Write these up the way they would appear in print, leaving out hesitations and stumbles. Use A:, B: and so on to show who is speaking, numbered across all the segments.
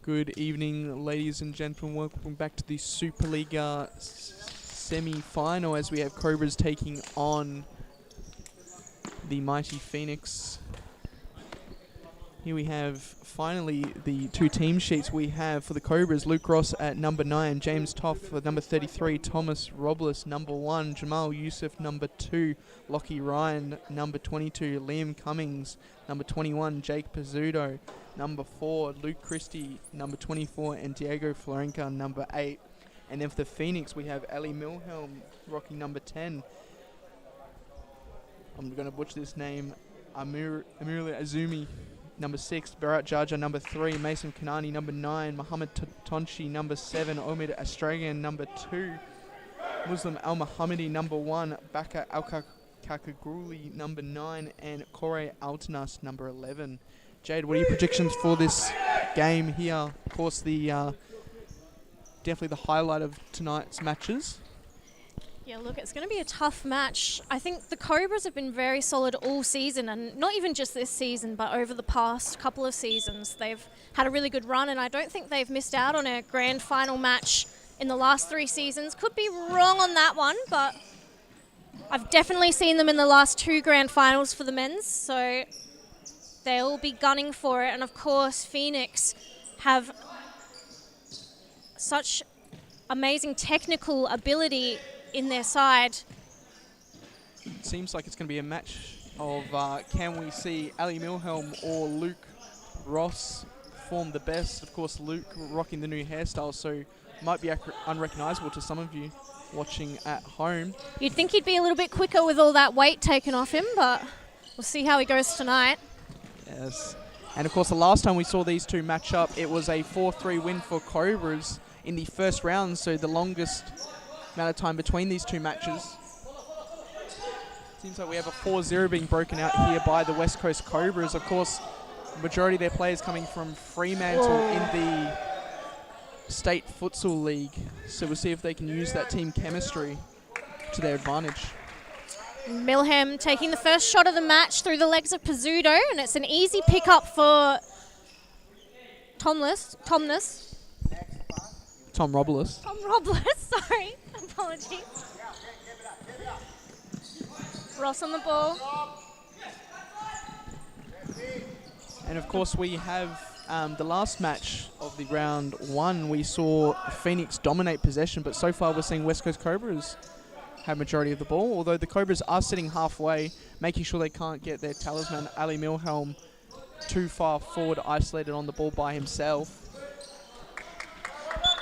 A: Good evening, ladies and gentlemen. Welcome back to the Superliga semi-final as we have Cobras taking on the mighty Phoenix. Here we have finally the two team sheets we have for the Cobras. Luke Ross at number 9, James Toff at number 33, Thomas Robles number 1, Jamal Yusof number 2, Lockie Ryan number 22, Liam Cummings number 21, Jake Pizzuto number 4, Luke Christie number 24, and Diego Florenca number 8. And then for the Phoenix we have Ali Milhem rocking number 10. I'm going to butcher this name. Amirula Azumi number 6, Berat Jahja number 3, Meysam Kanani number 9, Mohammed Tonchi number 7, Omid Eshraghian number 2, Muslim Al-Muhammadi number 1, Baka Al-Qaraghuli number 9, and Kore Altanas number 11. Jade, what are your predictions for this game here? Of course, the definitely the highlight of tonight's matches.
B: Yeah, look, it's going to be a tough match. I think the Cobras have been very solid all season, and not even just this season, but over the past couple of seasons. They've had a really good run, and I don't think they've missed out on a grand final match in the last 3 seasons. Could be wrong on that one, but I've definitely seen them in the last 2 grand finals for the men's, so they'll be gunning for it. And of course, Phoenix have such amazing technical ability in their side.
A: It seems like it's going to be a match of can we see Ali Milhem or Luke Ross form the best. Of course, Luke rocking the new hairstyle, so might be unrecognisable to some of you watching at home.
B: You'd think he'd be a little bit quicker with all that weight taken off him, but we'll see how he goes tonight.
A: Yes. And of course, the last time we saw these two match up, it was a 4-3 win for Cobras in the first round, so the longest amount of time between these two matches. Seems like we have a 4-0 being broken out here by the West Coast Cobras. Of course, majority of their players coming from Fremantle in the State Futsal League. So we'll see if they can use that team chemistry to their advantage.
B: Milhem taking the first shot of the match through the legs of Pizzuto, and it's an easy pickup for Tom Robles, sorry. Apologies. Ross on the ball.
A: And of course we have the last match of the round 1. We saw Phoenix dominate possession, but so far we're seeing West Coast Cobras have majority of the ball, although the Cobras are sitting halfway, making sure they can't get their talisman Ali Milhem too far forward, isolated on the ball by himself.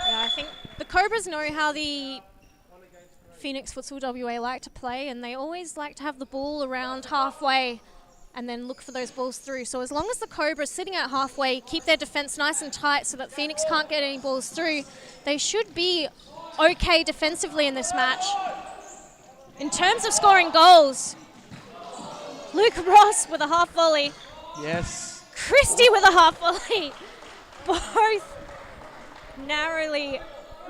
B: Yeah, I think the Cobras know how the Phoenix Futsal WA like to play, and they always like to have the ball around halfway and then look for those balls through. So as long as the Cobras sitting at halfway keep their defence nice and tight so that Phoenix can't get any balls through, they should be okay defensively in this match. In terms of scoring goals, Luke Ross with a half volley.
A: Yes.
B: Christie with a half volley. Both narrowly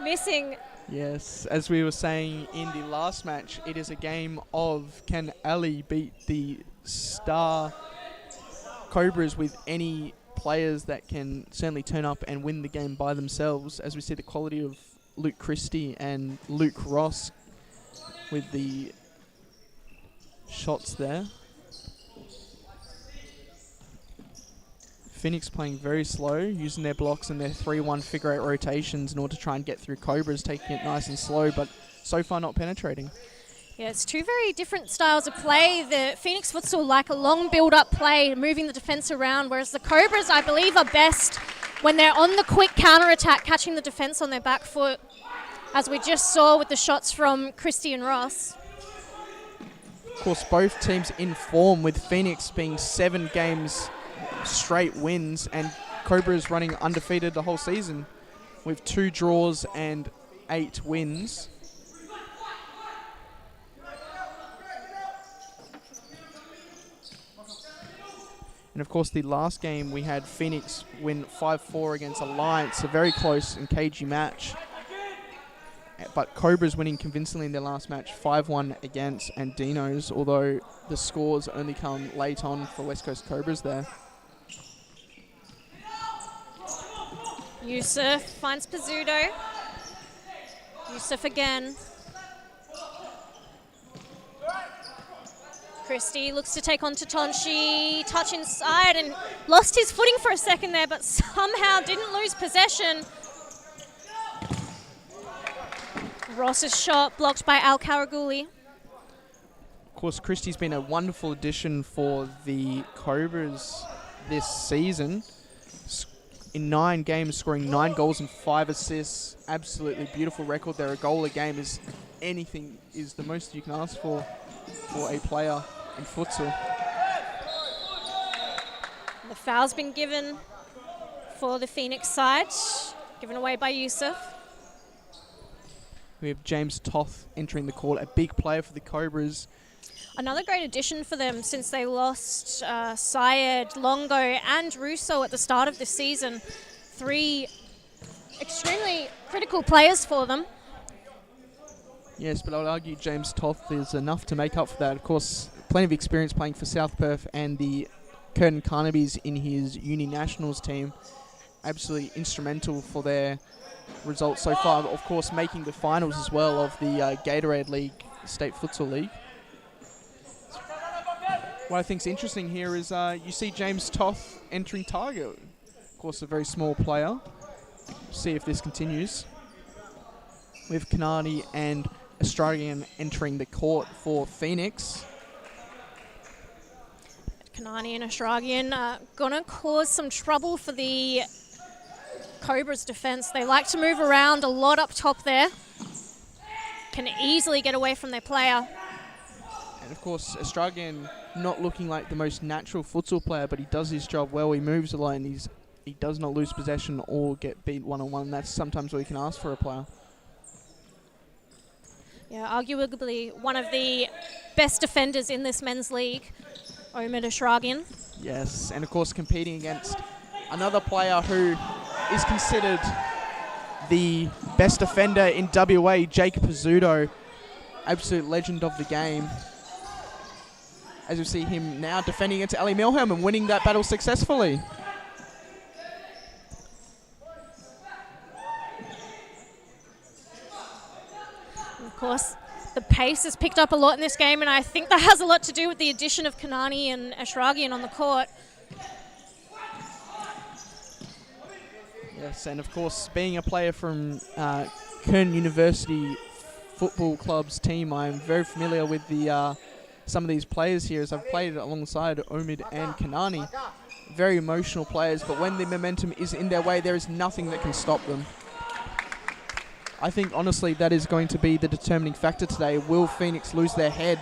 B: missing.
A: Yes, as we were saying in the last match, it is a game of can Ali beat the star Cobras with any players that can certainly turn up and win the game by themselves, as we see the quality of Luke Christie and Luke Ross with the shots there. Phoenix playing very slow, using their blocks and their 3-1 figure 8 rotations in order to try and get through Cobras, taking it nice and slow, but so far not penetrating.
B: Yeah, it's 2 very different styles of play. The Phoenix Futsal like a long build-up play, moving the defence around, whereas the Cobras, I believe, are best when they're on the quick counter-attack, catching the defence on their back foot, as we just saw with the shots from Christie and Ross.
A: Of course, both teams in form, with Phoenix being 7 games straight wins and Cobras running undefeated the whole season with 2 draws and 8 wins. And of course, the last game we had Phoenix win 5-4 against Alliance, a very close and cagey match. But Cobras winning convincingly in their last match, 5-1 against Andinos, although the scores only come late on for West Coast Cobras there.
B: Yusof finds Pizzuto. Yusof again. Christie looks to take on Totonshi. Touch inside and lost his footing for a second there, but somehow didn't lose possession. Ross's shot blocked by Al-Qaraghuli.
A: Of course, Christie's been a wonderful addition for the Cobras this season. In 9 games, scoring 9 goals and 5 assists. Absolutely beautiful record there. A goal a game is the most you can ask for a player in futsal.
B: The foul's been given for the Phoenix side, given away by Yusof.
A: We have James Toth entering the court, a big player for the Cobras.
B: Another great addition for them since they lost Syed, Longo and Russo at the start of the season. 3 extremely critical players for them.
A: Yes, but I would argue James Toth is enough to make up for that. Of course, plenty of experience playing for South Perth and the Curtin Carnabies in his uni nationals team. Absolutely instrumental for their results so far. Of course, making the finals as well of the Gatorade League, State Futsal League. What I think is interesting here is you see James Toth entering target. Of course, a very small player. See if this continues. With Kanani and Eshraghian entering the court for Phoenix.
B: Kanani and Eshraghian are going to cause some trouble for the Cobras defense. They like to move around a lot up top there. Can easily get away from their player.
A: And of course, Eshraghian not looking like the most natural futsal player, but he does his job well. He moves a lot and he does not lose possession or get beat one-on-one. That's sometimes all you can ask for a player.
B: Yeah, arguably one of the best defenders in this men's league, Omid Eshraghian.
A: Yes, and of course competing against another player who is considered the best defender in WA, Jacob Pizzuto, absolute legend of the game. As you see him now defending against Ali Milhem and winning that battle successfully.
B: Of course, the pace has picked up a lot in this game, and I think that has a lot to do with the addition of Kanani and Eshraghian on the court.
A: Yes, and of course, being a player from Kern University Football Club's team, I'm very familiar with the some of these players here, as I've played alongside Omid and Kanani. Very emotional players, but when the momentum is in their way, there is nothing that can stop them. I think, honestly, that is going to be the determining factor today. Will Phoenix lose their head?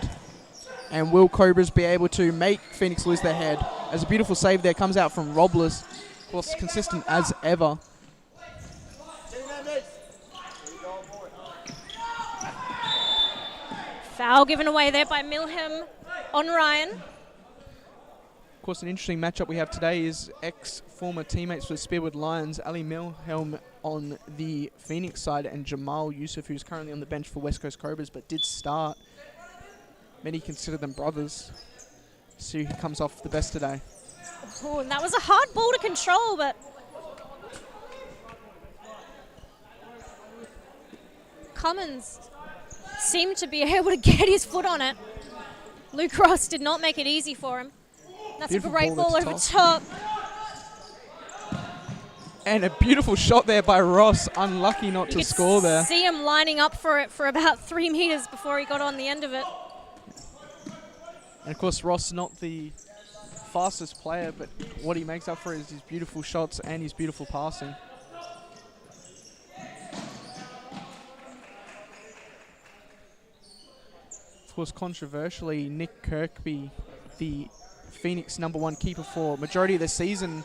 A: And will Cobras be able to make Phoenix lose their head? As a beautiful save there comes out from Robles. Of course, consistent as ever.
B: Foul given away there by Milhem on Ryan.
A: Of course, an interesting matchup we have today is ex-former teammates for the Spearwood Lions, Ali Milhem on the Phoenix side and Jamal Yusof, who's currently on the bench for West Coast Cobras but did start. Many consider them brothers. See who comes off the best today.
B: Oh, and that was a hard ball to control, but Cummins seemed to be able to get his foot on it. Luke Ross did not make it easy for him. That's
A: Beautiful
B: a great ball over top.
A: And a beautiful shot there by Ross. Unlucky not to score there.
B: See him lining up for it for about 3 meters before he got on the end of it.
A: And of course, Ross not the fastest player, but what he makes up for is his beautiful shots and his beautiful passing. Of course, controversially, Nick Kirkby, the Phoenix #1 keeper for majority of the season,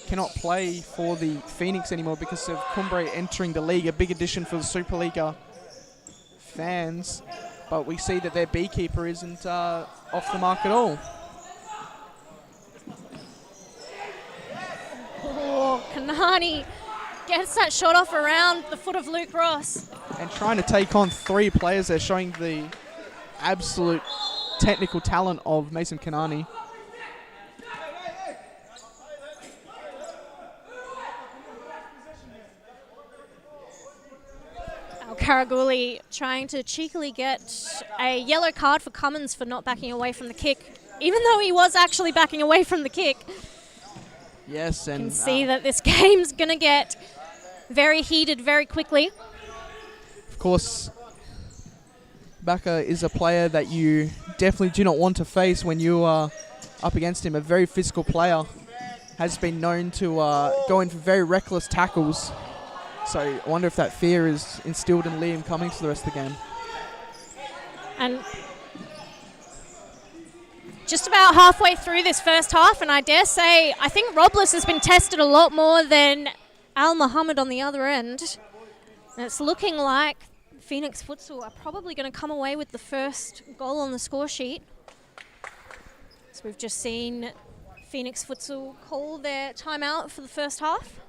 A: cannot play for the Phoenix anymore because of Cumbre entering the league, a big addition for the Superliga fans. But we see that their beekeeper isn't off the mark at all.
B: Oh, Kanani gets that shot off around the foot of Luke Ross.
A: And trying to take on 3 players there, showing the absolute technical talent of Meysam Kanani.
B: Al-Qaraghuli trying to cheekily get a yellow card for Cummins for not backing away from the kick, even though he was actually backing away from the kick.
A: Yes, and
B: You can see that this game's going to get very heated very quickly.
A: of course, Baka is a player that you definitely do not want to face when you are up against him. A very physical player, has been known to go in for very reckless tackles. So I wonder if that fear is instilled in Liam Cummings for the rest of the game.
B: And just about halfway through this first half, and I dare say, I think Robles has been tested a lot more than Al Muhammad on the other end. And it's looking like Phoenix Futsal are probably going to come away with the first goal on the score sheet. So we've just seen Phoenix Futsal call their timeout for the first half.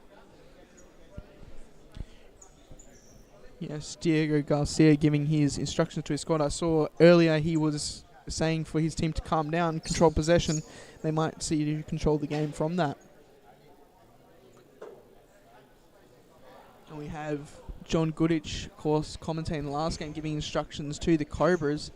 A: Yes, Diego Garcia giving his instructions to his squad. I saw earlier he was saying for his team to calm down, control possession. They might see you control the game from that. And we have John Goodich, of course, commentating the last game, giving instructions to the Cobras.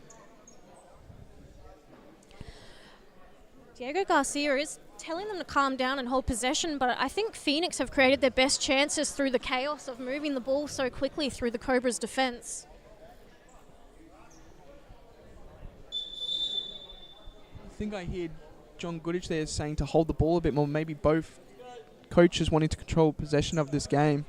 B: Diego Garcia is telling them to calm down and hold possession, but I think Phoenix have created their best chances through the chaos of moving the ball so quickly through the Cobras' defense.
A: I think I hear John Goodich there saying to hold the ball a bit more. Maybe both coaches wanting to control possession of this game.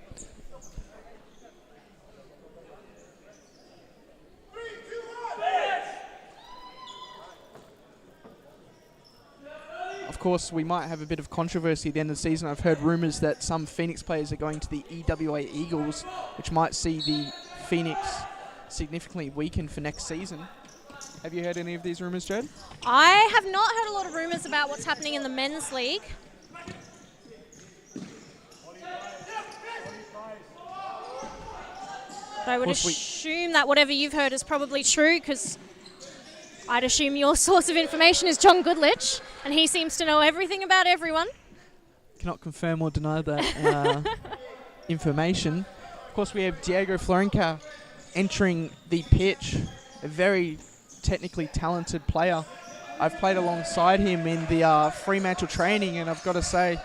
A: Of course, we might have a bit of controversy at the end of the season. I've heard rumours that some Phoenix players are going to the EWA Eagles, which might see the Phoenix significantly weakened for next season. Have you heard any of these rumours, Jed?
B: I have not heard a lot of rumours about what's happening in the men's league. But I would assume that whatever you've heard is probably true, because I'd assume your source of information is John Goodlich, and he seems to know everything about everyone.
A: Cannot confirm or deny that information. Of course, we have Diego Florenca entering the pitch, a very technically talented player. I've played alongside him in the Fremantle training, and I've got to say,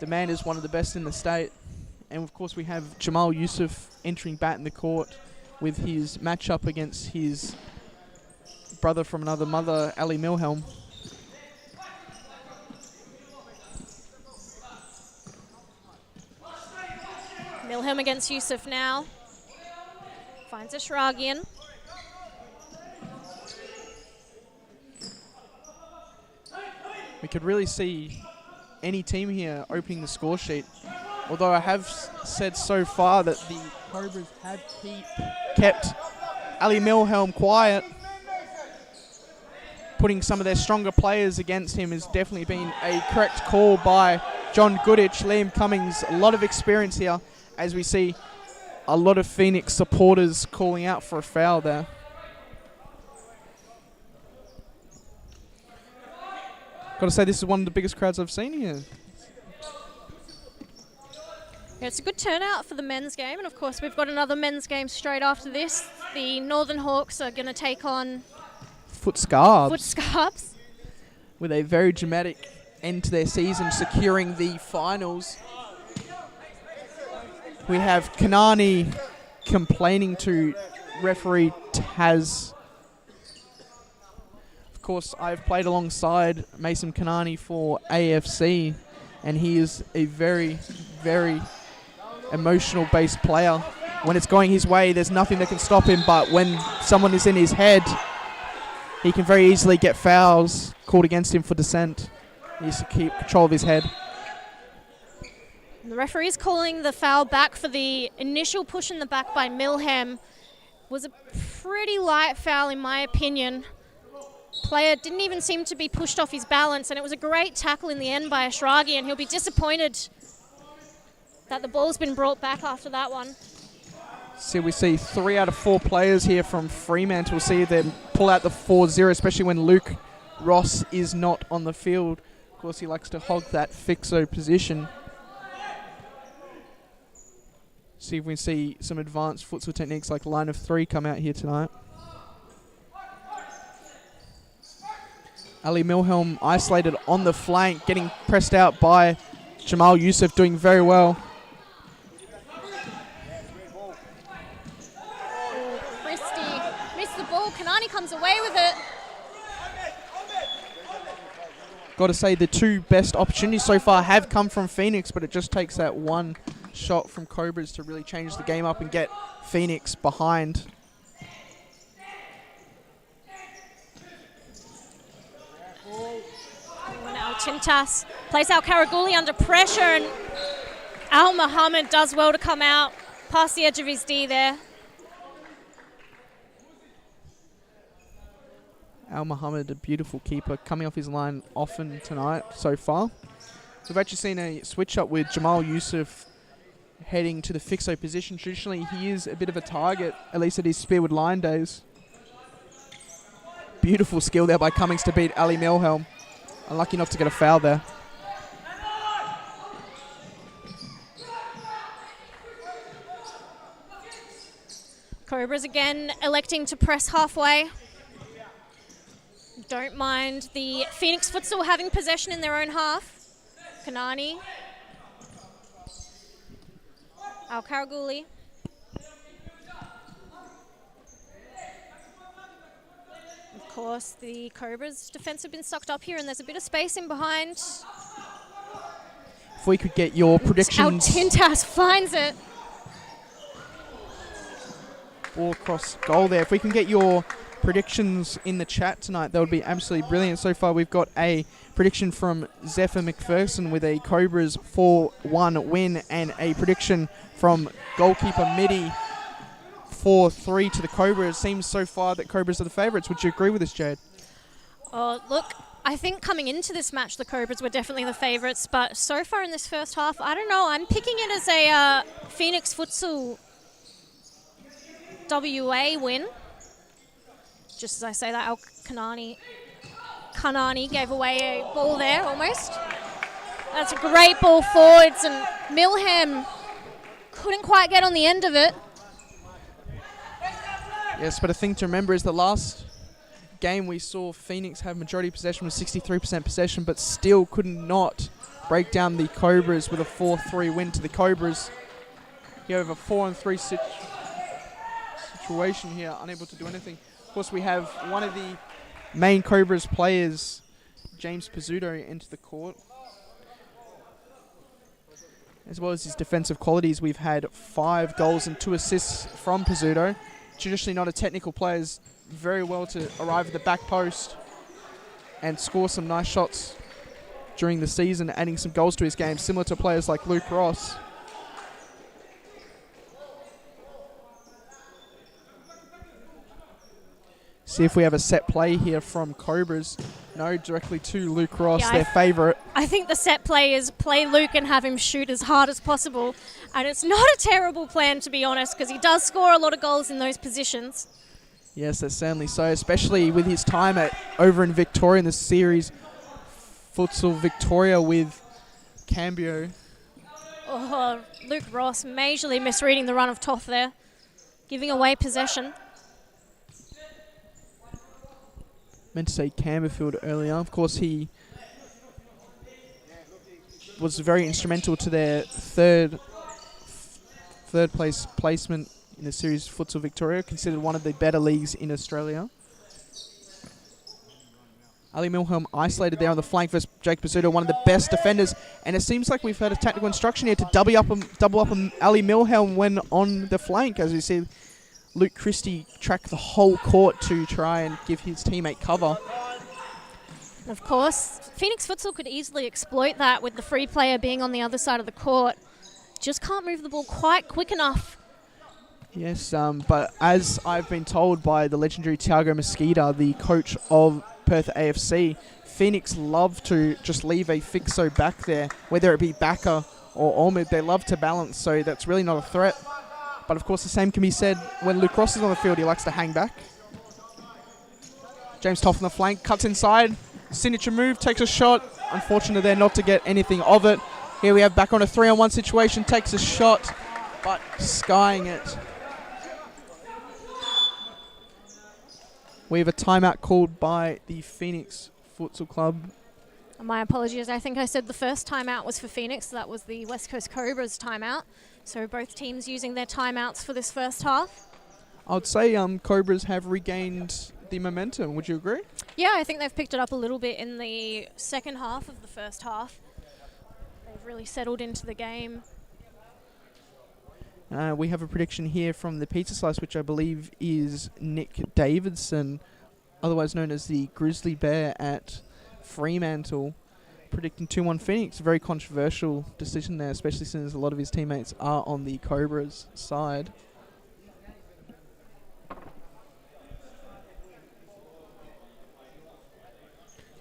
A: the man is one of the best in the state. And of course, we have Jamal Yusof entering bat in the court with his matchup against his brother from another mother, Ali Milhem.
B: Milhem against Yusof now. Finds Eshraghian.
A: We could really see any team here opening the score sheet. Although I have said so far that the Cobras have kept Ali Milhem quiet. Putting some of their stronger players against him has definitely been a correct call by John Goodich. Liam Cummings, a lot of experience here, as we see a lot of Phoenix supporters calling out for a foul there. Got to say, this is one of the biggest crowds I've seen here.
B: Yeah, it's a good turnout for the men's game, and of course we've got another men's game straight after this. The Northern Hawks are going to take on Footscarps,
A: with a very dramatic end to their season, securing the finals. We have Kanani complaining to referee Taz. Of course, I've played alongside Meysam Kanani for AFC, and he is a very, very emotional based player. When it's going his way, there's nothing that can stop him, but when someone is in his head, he can very easily get fouls called against him for dissent. He needs to keep control of his head.
B: The referee is calling the foul back for the initial push in the back by Milhem. Was a pretty light foul in my opinion. Player didn't even seem to be pushed off his balance, and it was a great tackle in the end by Eshraghian, and he'll be disappointed that the ball's been brought back after that one.
A: So we see 3 out of 4 players here from Fremantle. We'll see them pull out the 4-0, especially when Luke Ross is not on the field. Of course, he likes to hog that fixo position. See if we can see some advanced futsal techniques like line of three come out here tonight. Ali Milhem isolated on the flank, getting pressed out by Jamal Yusof, doing very well.
B: Christie missed the ball. Kanani comes away with it.
A: Got to say the two best opportunities so far have come from Phoenix, but it just takes that one shot from Cobras to really change the game up and get Phoenix behind.
B: Now Chintas plays Al-Qaraghuli under pressure, and Al Muhammad does well to come out past the edge of his D there.
A: Al Muhammad, a beautiful keeper, coming off his line often tonight so far. We've actually seen a switch up with Jamal Yusof heading to the fixo position. Traditionally, he is a bit of a target, at least at his Spearwood Line days. Beautiful skill there by Cummings to beat Ali Milhem. Unlucky not to get a foul there.
B: Cobras again electing to press halfway. Don't mind the Phoenix Futsal having possession in their own half. Kanani. Al-Qaraghuli. Of course, the Cobras' defence have been sucked up here, and there's a bit of space in behind.
A: If we could get your predictions.
B: Tintas finds it.
A: Ball across goal there. If we can get your predictions in the chat tonight, that would be absolutely brilliant. So far, we've got a prediction from Zephyr McPherson with a Cobras 4-1 win, and a prediction from goalkeeper Mitty 4-3 to the Cobras. Seems so far that Cobras are the favourites. Would you agree with this, Jade?
B: Oh, look, I think coming into this match, the Cobras were definitely the favourites, but so far in this first half, I don't know. I'm picking it as a Phoenix Futsal WA win. Just as I say that, Kanani gave away a ball there almost. That's a great ball forwards, and Milhem couldn't quite get on the end of it.
A: Yes, but a thing to remember is the last game we saw Phoenix have majority possession with 63% possession, but still could not break down the Cobras with a 4-3 win to the Cobras. You have a 4-3 situation here, unable to do anything. Of course, we have one of the main Cobras players, James Pizzuto, enter the court. As well as his defensive qualities, we've had 5 goals and 2 assists from Pizzuto. Traditionally not a technical player, is very well to arrive at the back post and score some nice shots during the season, adding some goals to his game, similar to players like Luke Ross. See if we have a set play here from Cobras. No, directly to Luke Ross,
B: yeah,
A: their favourite.
B: I think the set play is play Luke and have him shoot as hard as possible. And it's not a terrible plan, to be honest, because he does score a lot of goals in those positions.
A: Yes, that's certainly so, especially with his time over in Victoria in the series. Futsal Victoria with Cambio.
B: Oh, Luke Ross majorly misreading the run of Toth there, giving away possession.
A: Meant to say Camberfield earlier. Of course, he was very instrumental to their third place placement in the series Futsal Victoria, considered one of the better leagues in Australia. Ali Milhem isolated there on the flank versus Jake Pizzuto, one of the best defenders, and it seems like we've had a tactical instruction here to double up on Ali Milhem when on the flank, as we see Luke Christie track the whole court to try and give his teammate cover.
B: Of course, Phoenix Futsal could easily exploit that with the free player being on the other side of the court. Just can't move the ball quite quick enough.
A: Yes, but as I've been told by the legendary Tiago Mesquita, the coach of Perth AFC, Phoenix love to just leave a fixo back there, whether it be backer or Ormid. They love to balance, so that's really not a threat. But of course, the same can be said when Luke Ross is on the field. He likes to hang back. James Toff on the flank, cuts inside. Signature move, takes a shot. Unfortunate there not to get anything of it. Here we have back on a 3-on-1 situation, takes a shot. but skying it. We have a timeout called by the Phoenix Futsal Club.
B: My apologies. I think I said the first timeout was for Phoenix. That was the West Coast Cobras timeout. So both teams using their timeouts for this first half.
A: I would say Cobras have regained the momentum. Would you agree?
B: Yeah, I think they've picked it up a little bit in the second half of the first half. They've really settled into the game.
A: We have a prediction here from the Pizza Slice, which I believe is Nick Davidson, otherwise known as the Grizzly Bear at Fremantle, predicting 2-1 Phoenix. A very controversial decision there, especially since a lot of his teammates are on the Cobras side.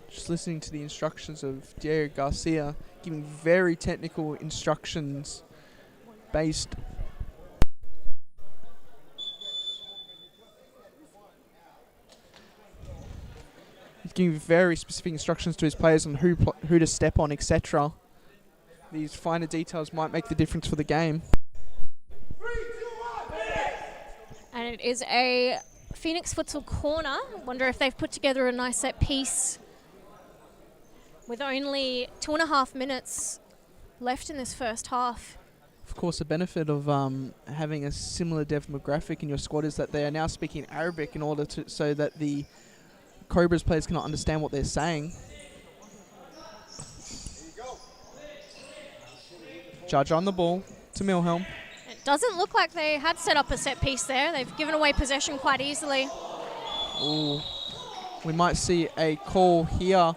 A: Just listening to the instructions of Diego Garcia, giving very technical instructions based giving very specific instructions to his players on who to step on, etc. These finer details might make the difference for the game.
B: And it is a Phoenix Futsal corner. Wonder if they've put together a nice set piece with only 2.5 minutes left in this first half.
A: Of course, the benefit of having a similar demographic in your squad is that they are now speaking Arabic in order to so that the Cobras players cannot understand what they're saying. Jahja on the ball to Milhem.
B: It doesn't look like they had set up a set piece there. They've given away possession quite easily.
A: Ooh. We might see a call here.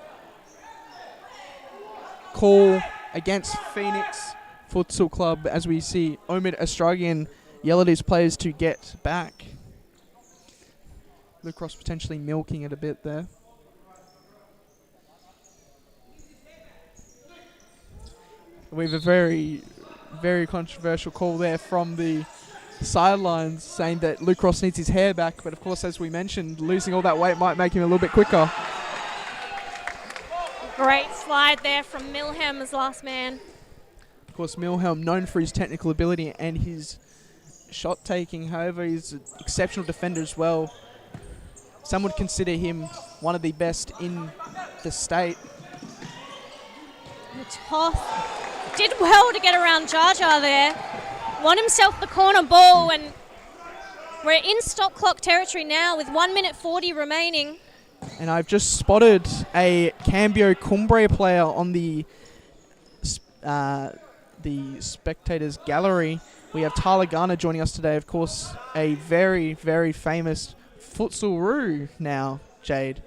A: Call against Phoenix Futsal Club as we see Omid Eshraghian yell at his players to get back. Luke Ross potentially milking it a bit there. We have a very, very controversial call there from the sidelines saying that Luke Ross needs his hair back, but of course, as we mentioned, losing all that weight might make him a little bit quicker.
B: Great slide there from Milhem as last man.
A: Of course, Milhem known for his technical ability and his shot taking. However, he's an exceptional defender as well. Some would consider him one of the best in the state.
B: Toth did well to get around Jahja there. Won himself the corner ball, and we're in stop clock territory now with 1 minute 40 remaining.
A: And I've just spotted a Cambio Cumbria player on the spectators gallery. We have Tyler Garner joining us today, of course, a very, very famous futsalroo now, Jade.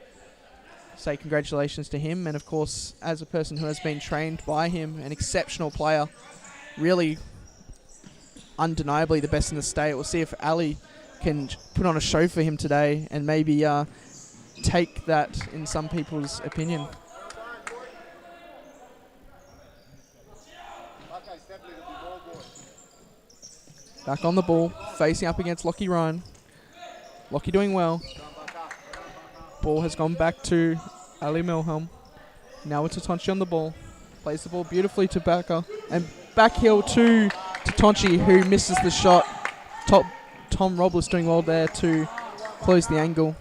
A: Say congratulations to him, and of course, as a person who has been trained by him, an exceptional player, really undeniably the best in the state. We'll see if Ali can put on a show for him today and maybe take that in some people's opinion. Back on the ball, facing up against Lockie Ryan. Lockie doing well. Ball has gone back to Ali Milhem. Now it's Tonchi on the ball. Plays the ball beautifully to Backer. And back heel to Tonchi, who misses the shot. Tom Robles doing well there to close the angle.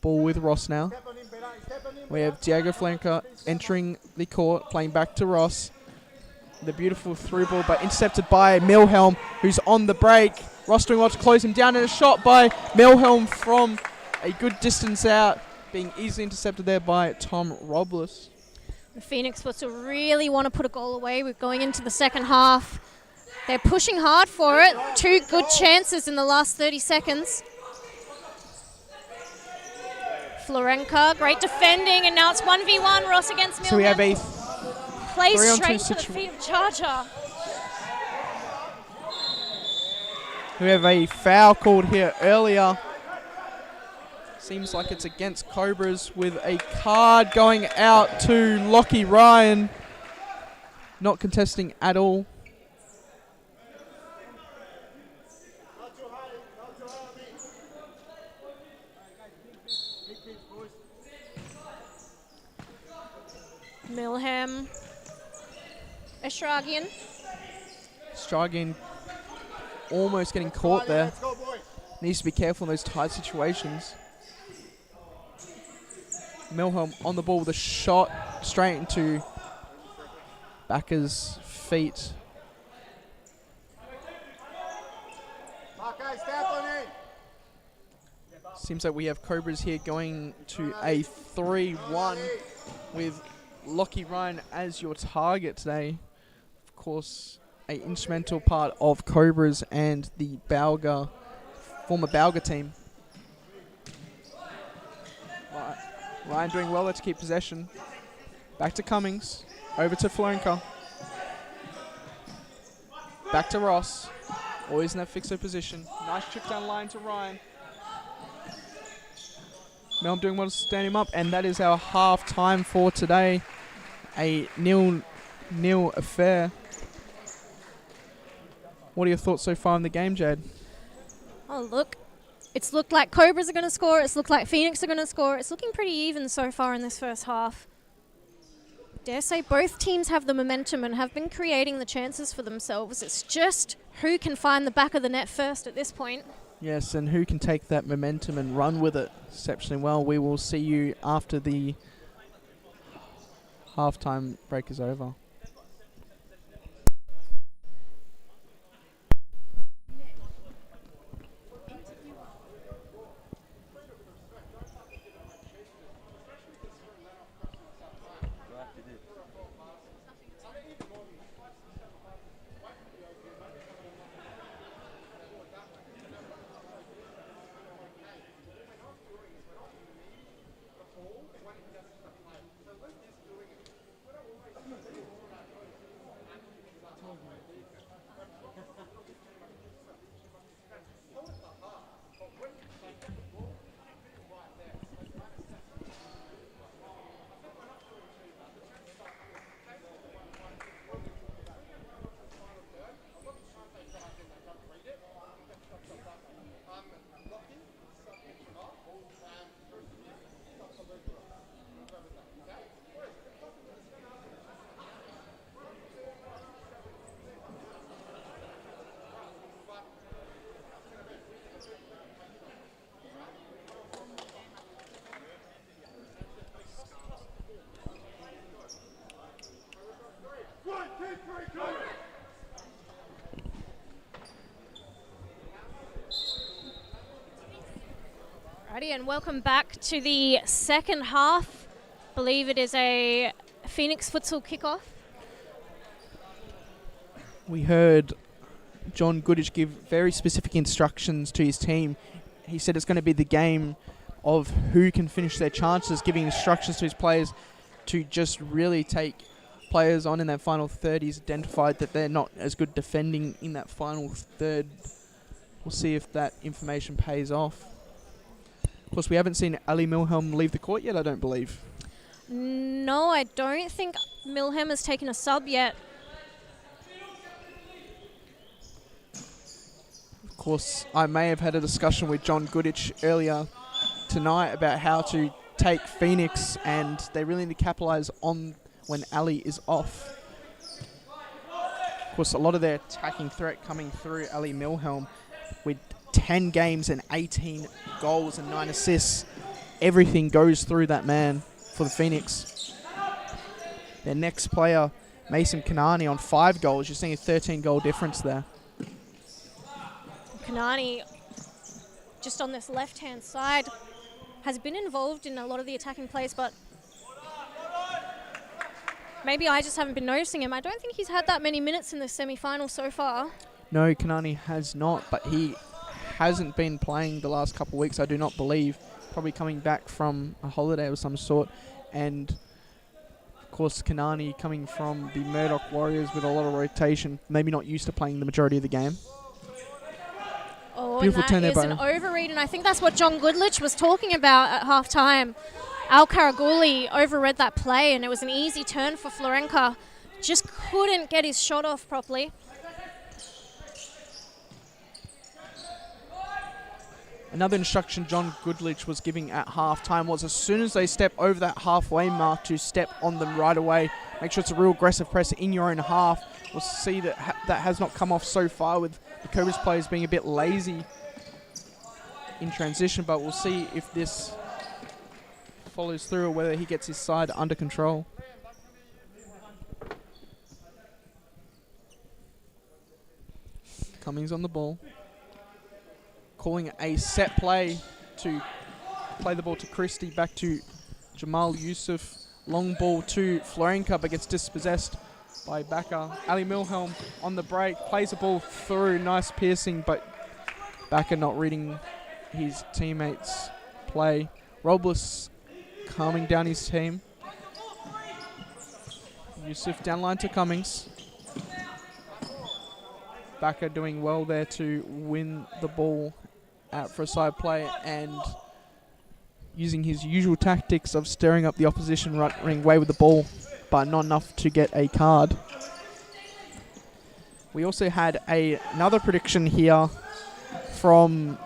A: Ball with Ross now. We have Diego Flanker entering the court, playing back to Ross. The beautiful through ball, but intercepted by Milhem, who's on the break. Ross doing well to close him down, and a shot by Milhem from a good distance out, being easily intercepted there by Tom Robles.
B: The Phoenix Futsal really want to put a goal away. We're going into the second half. They're pushing hard for it. 2 good chances in the last 30 seconds. Florenka, great defending, and now it's 1v1, Ross against Milhem.
A: So we have a
B: plays straight to the feet of Jahja.
A: We have a foul called here earlier. Seems like it's against Cobras with a card going out to Lockie Ryan. Not contesting at all.
B: Milhem. Eshraghian.
A: Eshraghian almost getting caught there. Needs to be careful in those tight situations. Milhem on the ball with a shot straight into Backer's feet. Seems like we have Cobras here going to a 3-1 with Lockie Ryan as your target today. Of course, an instrumental part of Cobras and the former Balga team. Ryan doing well there to keep possession. Back to Cummings. Over to Florenka. Back to Ross. Always in that fixer position. Nice trip down line to Ryan. Milhem doing well to stand him up, and that is our half time for today. A 0-0 affair. What are your thoughts so far in the game, Jade?
B: Oh, look. It's looked like Cobras are going to score. It's looked like Phoenix are going to score. It's looking pretty even so far in this first half. Dare say both teams have the momentum and have been creating the chances for themselves. It's just who can find the back of the net first at this point.
A: Yes, and who can take that momentum and run with it exceptionally well. We will see you after the halftime break is over.
B: Righty, and welcome back to the second half. I believe it is a Phoenix Futsal kickoff.
A: We heard John Goodich give very specific instructions to his team. He said it's going to be the game of who can finish their chances, giving instructions to his players to just really take players on in that final third. He's identified that they're not as good defending in that final third. We'll see if that information pays off. Of course, we haven't seen Ali Milhem leave the court yet, I don't believe.
B: No, I don't think Milhem has taken a sub yet.
A: Of course, I may have had a discussion with John Goodich earlier tonight about how to take Phoenix, and they really need to capitalise on when Ali is off. Of course, a lot of their attacking threat coming through Ali Milhem with 10 games and 18 goals and 9 assists. Everything goes through that man for the Phoenix. Their next player, Meysam Kanani, on 5 goals. You're seeing a 13-goal difference there.
B: Kanani, just on this left-hand side, has been involved in a lot of the attacking plays, but maybe I just haven't been noticing him. I don't think he's had that many minutes in the semi-final so far.
A: No, Kanani has not, but he hasn't been playing the last couple of weeks, I do not believe. Probably coming back from a holiday of some sort. And, of course, Kanani coming from the Murdoch Warriors with a lot of rotation, maybe not used to playing the majority of the game.
B: Oh,
A: beautiful turn there,
B: that is an overread, and I think that's what John Goodlich was talking about at half-time. Al-Qaraghuli overread that play, and it was an easy turn for Florenka. Just couldn't get his shot off properly.
A: Another instruction John Goodlich was giving at half-time was as soon as they step over that halfway mark to step on them right away. Make sure it's a real aggressive press in your own half. We'll see that that has not come off so far with the Cobras players being a bit lazy in transition, but we'll see if this follows through or whether he gets his side under control. Cummings on the ball. Calling a set play to play the ball to Christie. Back to Jamal Yusof. Long ball to Florenka, but gets dispossessed by Bakker. Ali Milhelm on the break. Plays the ball through. Nice piercing, but Bakker not reading his teammates' play. Robles calming down his team. Yusof downline to Cummings. Bakker doing well there to win the ball out for a side play and using his usual tactics of stirring up the opposition, running away with the ball, but not enough to get a card. We also had another prediction here from,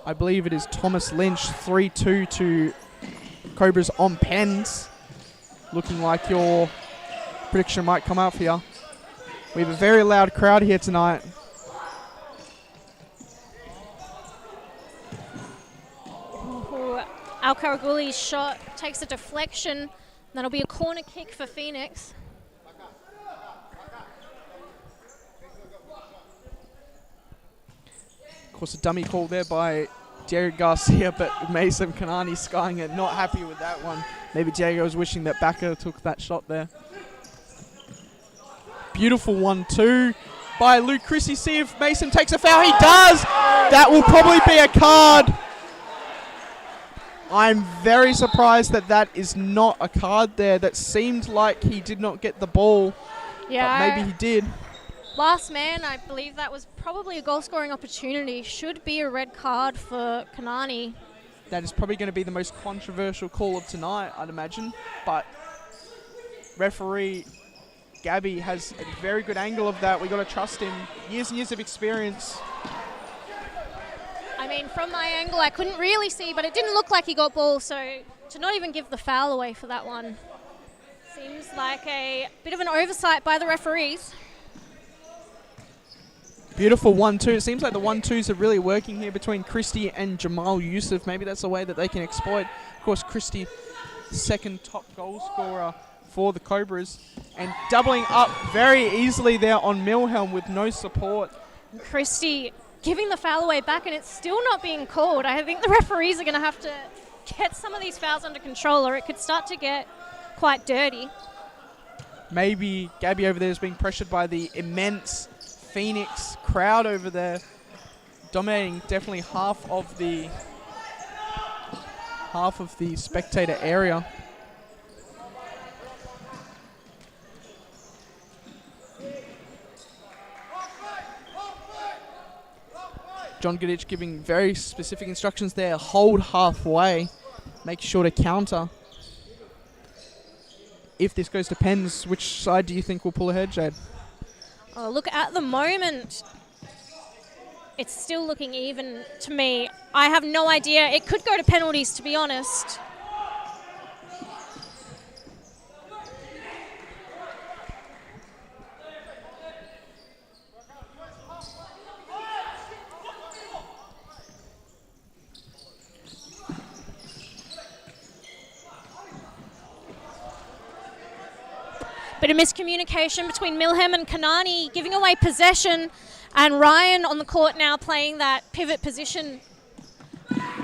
A: I believe it is Thomas Lynch, 3-2 to Cobras on pens. Looking like your prediction might come out here. We have a very loud crowd here tonight.
B: Al-Qaraghuli's shot takes a deflection. That'll be a corner kick for Phoenix.
A: Of course, a dummy call there by Diego Garcia, but Meysam Kanani skying it, not happy with that one. Maybe Diego was wishing that Bakker took that shot there. Beautiful 1-2 by Luke Christie. See if Mason takes a foul. He does! That will probably be a card. I'm very surprised that that is not a card there. That seemed like he did not get the ball.
B: Yeah,
A: but maybe he did.
B: Last man, I believe that was probably a goal-scoring opportunity. Should be a red card for Kanani.
A: That is probably going to be the most controversial call of tonight, I'd imagine. But referee Gabby has a very good angle of that. We got to trust him. Years and years of experience.
B: I mean, from my angle, I couldn't really see, but it didn't look like he got ball, so to not even give the foul away for that one seems like a bit of an oversight by the referees.
A: Beautiful 1-2. It seems like the 1-2s are really working here between Christie and Jamal Yusof. Maybe that's a way that they can exploit. Of course, Christie, second top goal scorer for the Cobras, and doubling up very easily there on Milhelm with no support.
B: Christie giving the foul away back, and it's still not being called. I think the referees are going to have to get some of these fouls under control, or it could start to get quite dirty.
A: Maybe Gabby over there is being pressured by the immense Phoenix crowd over there, dominating definitely half of the spectator area. John Goodich giving very specific instructions there. Hold halfway. Make sure to counter. If this goes to pens, which side do you think will pull ahead, Jade?
B: Oh, look, at the moment, it's still looking even to me. I have no idea. It could go to penalties, to be honest. Bit of miscommunication between Milhem and Kanani, giving away possession, and Ryan on the court now playing that pivot position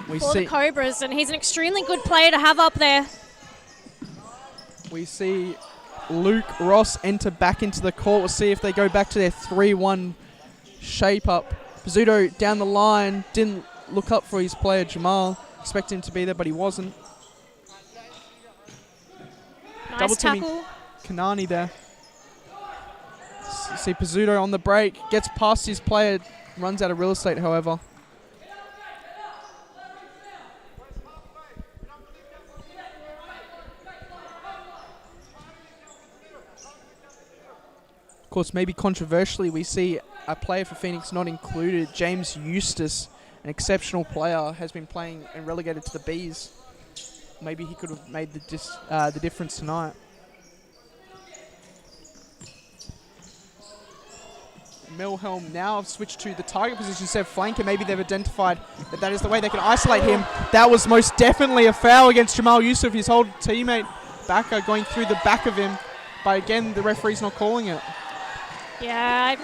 B: for the Cobras, and he's an extremely good player to have up there.
A: We see Luke Ross enter back into the court. We'll see if they go back to their 3-1 shape up. Pizzuto down the line, didn't look up for his player Jamal. Expect him to be there, but he wasn't.
B: Nice
A: Double
B: tackle.
A: Kanani there. See Pizzuto on the break, gets past his player, runs out of real estate, however. Of course, maybe controversially, we see a player for Phoenix not included, James Eustace, an exceptional player, has been playing and relegated to the Bs. Maybe he could have made the difference tonight. Milhem now have switched to the target position instead of flanker. Maybe they've identified that that is the way they can isolate him. That was most definitely a foul against Jamal Yusof, his whole teammate backer going through the back of him. But again, the referee's not calling it.
B: Yeah,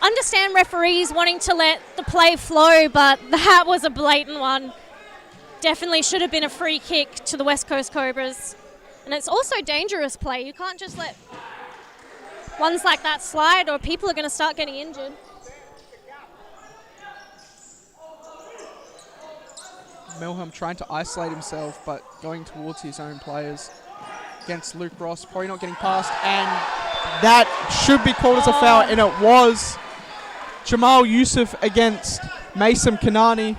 B: I understand referees wanting to let the play flow, but that was a blatant one. Definitely should have been a free kick to the West Coast Cobras. And it's also dangerous play. You can't just let ones like that slide or people are going to start getting injured.
A: Milhem trying to isolate himself, but going towards his own players against Luke Ross. Probably not getting past, and that should be called as a foul, and it was. Jamal Yusof against Meysam Kanani.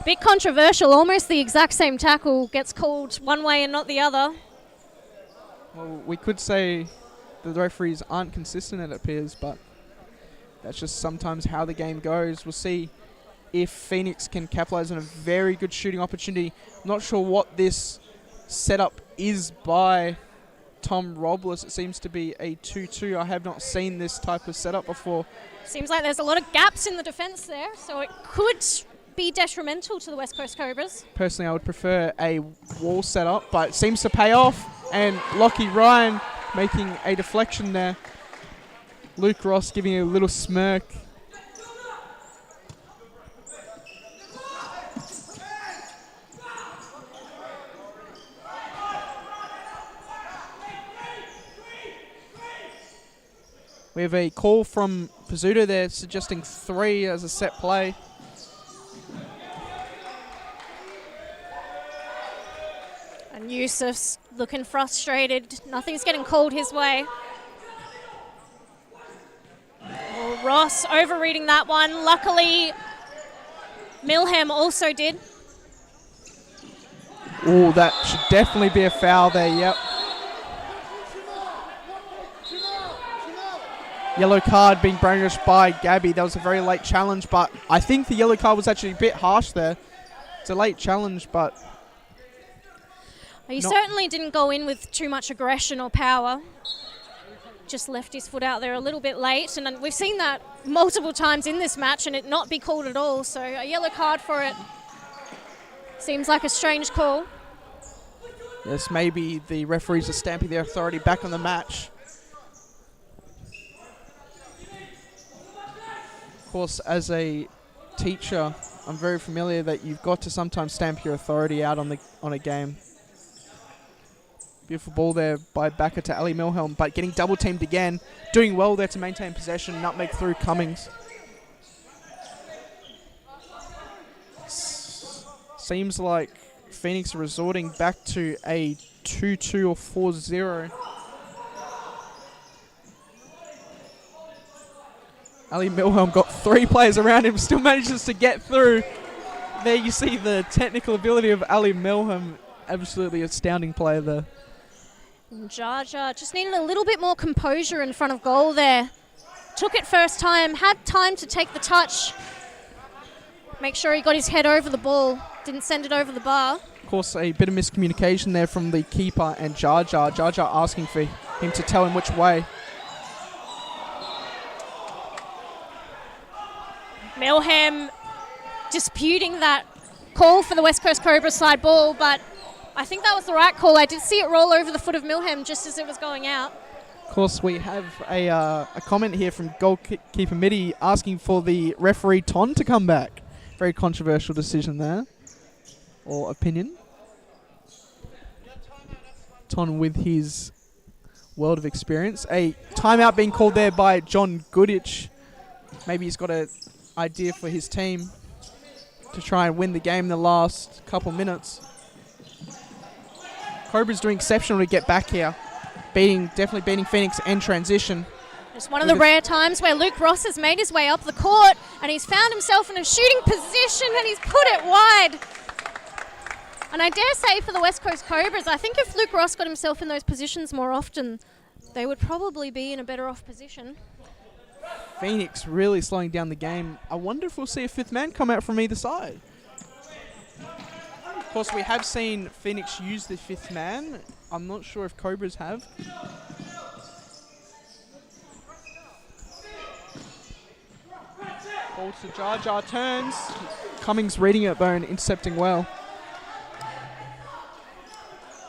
B: Bit controversial, almost the exact same tackle gets called one way and not the other.
A: Well, we could say the referees aren't consistent, it appears, but that's just sometimes how the game goes. We'll see if Phoenix can capitalize on a very good shooting opportunity. I'm not sure what this setup is by Tom Robles. It seems to be a 2-2. I have not seen this type of setup before.
B: Seems like there's a lot of gaps in the defence there, so it could be detrimental to the West Coast Cobras.
A: Personally, I would prefer a wall setup, but it seems to pay off. And Lockie Ryan making a deflection there. Luke Ross giving a little smirk. We have a call from Pizzuto there suggesting 3 as a set play.
B: And Yusuf's looking frustrated. Nothing's getting called his way. Well, Ross overreading that one. Luckily, Milhem also did.
A: Oh, that should definitely be a foul there, yep. Yellow card being brandished by Gabby. That was a very late challenge, but I think the yellow card was actually a bit harsh there. It's a late challenge, but...
B: He certainly didn't go in with too much aggression or power. Just left his foot out there a little bit late, and we've seen that multiple times in this match and it not be called at all, so a yellow card for it seems like a strange call.
A: Yes, maybe the referees are stamping their authority back on the match. Of course, as a teacher, I'm very familiar that you've got to sometimes stamp your authority out on a game. Beautiful ball there by backer to Ali Milhem, but getting double teamed again. Doing well there to maintain possession, nutmeg through Cummings. Seems like Phoenix are resorting back to a 2-2 or 4-0. Ali Milhem got 3 players around him, still manages to get through. There you see the technical ability of Ali Milhem. Absolutely astounding player there.
B: Jahja just needed a little bit more composure in front of goal there. Took it first time, had time to take the touch. Make sure he got his head over the ball. Didn't send it over the bar.
A: Of course, a bit of miscommunication there from the keeper and Jahja. Jahja asking for him to tell him which way.
B: Milhem disputing that call for the West Coast Cobras side ball, but I think that was the right call. I did see it roll over the foot of Milhem just as it was going out.
A: Of course, we have a comment here from goalkeeper Mitty asking for the referee Ton to come back. Very controversial decision there, or opinion. Ton with his world of experience. A timeout being called there by John Goodich. Maybe he's got an idea for his team to try and win the game in the last couple minutes. Cobra's doing exceptional to get back here. Definitely beating Phoenix and transition.
B: It's one of the rare times where Luke Ross has made his way up the court and he's found himself in a shooting position and he's put it wide. And I dare say for the West Coast Cobras, I think if Luke Ross got himself in those positions more often, they would probably be in a better off position.
A: Phoenix really slowing down the game. I wonder if we'll see a fifth man come out from either side. Of course, we have seen Phoenix use the fifth man. I'm not sure if Cobras have. Ball to Jahja, turns. Cummings reading it though and intercepting well.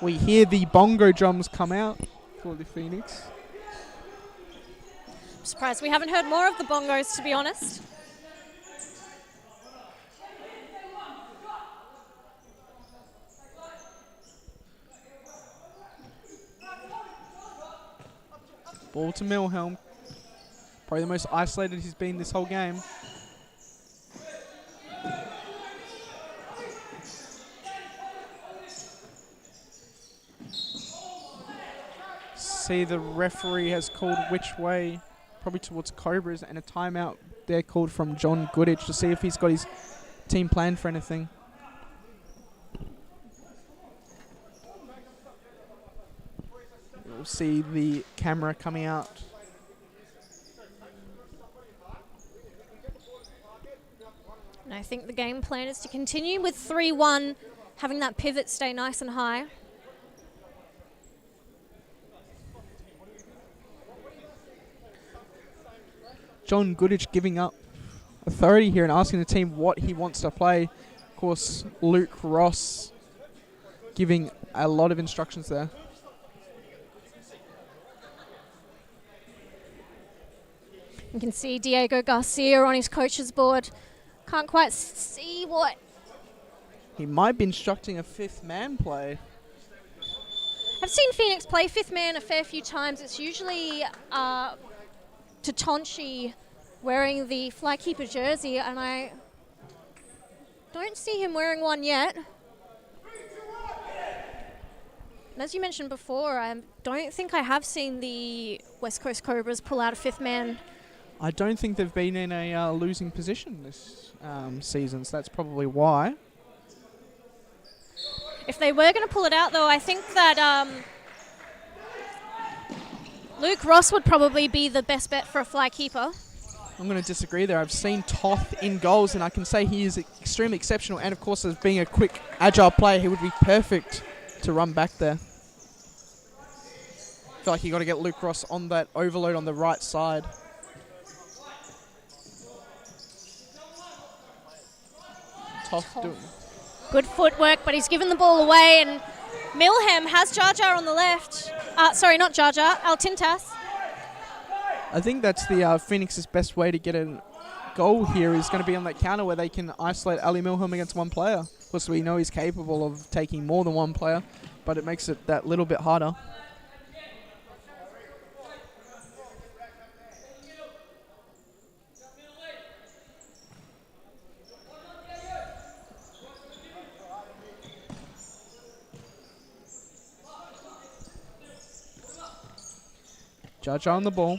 A: We hear the bongo drums come out for the Phoenix.
B: I'm surprised we haven't heard more of the bongos, to be honest.
A: Ball to Milhem. Probably the most isolated he's been this whole game. See, the referee has called which way, probably towards Cobras, and a timeout there called from John Goodich to see if he's got his team planned for anything. We'll see the camera coming out.
B: And I think the game plan is to continue with 3-1, having that pivot stay nice and high.
A: John Goodich giving up authority here and asking the team what he wants to play. Of course, Luke Ross giving a lot of instructions there.
B: You can see Diego Garcia on his coach's board. Can't quite see what.
A: He might be instructing a fifth man play.
B: I've seen Phoenix play fifth man a fair few times. It's usually Tatonchi wearing the flykeeper jersey, and I don't see him wearing one yet. And as you mentioned before, I don't think I have seen the West Coast Cobras pull out a fifth man.
A: I don't think they've been in a losing position this season, so that's probably why.
B: If they were going to pull it out, though, I think that Luke Ross would probably be the best bet for a flykeeper.
A: I'm going to disagree there. I've seen Toth in goals, and I can say he is extremely exceptional. And, of course, as being a quick, agile player, he would be perfect to run back there. I feel like you got to get Luke Ross on that overload on the right side. Toth doing.
B: Good footwork, but he's given the ball away, and Milhem has Jahja on the left. Sorry, not Jahja, Altintas.
A: I think that's the Phoenix's best way to get a goal here is going to be on that counter where they can isolate Ali Milhem against one player. Of course, we know he's capable of taking more than one player, but it makes it that little bit harder. Jahja on the ball.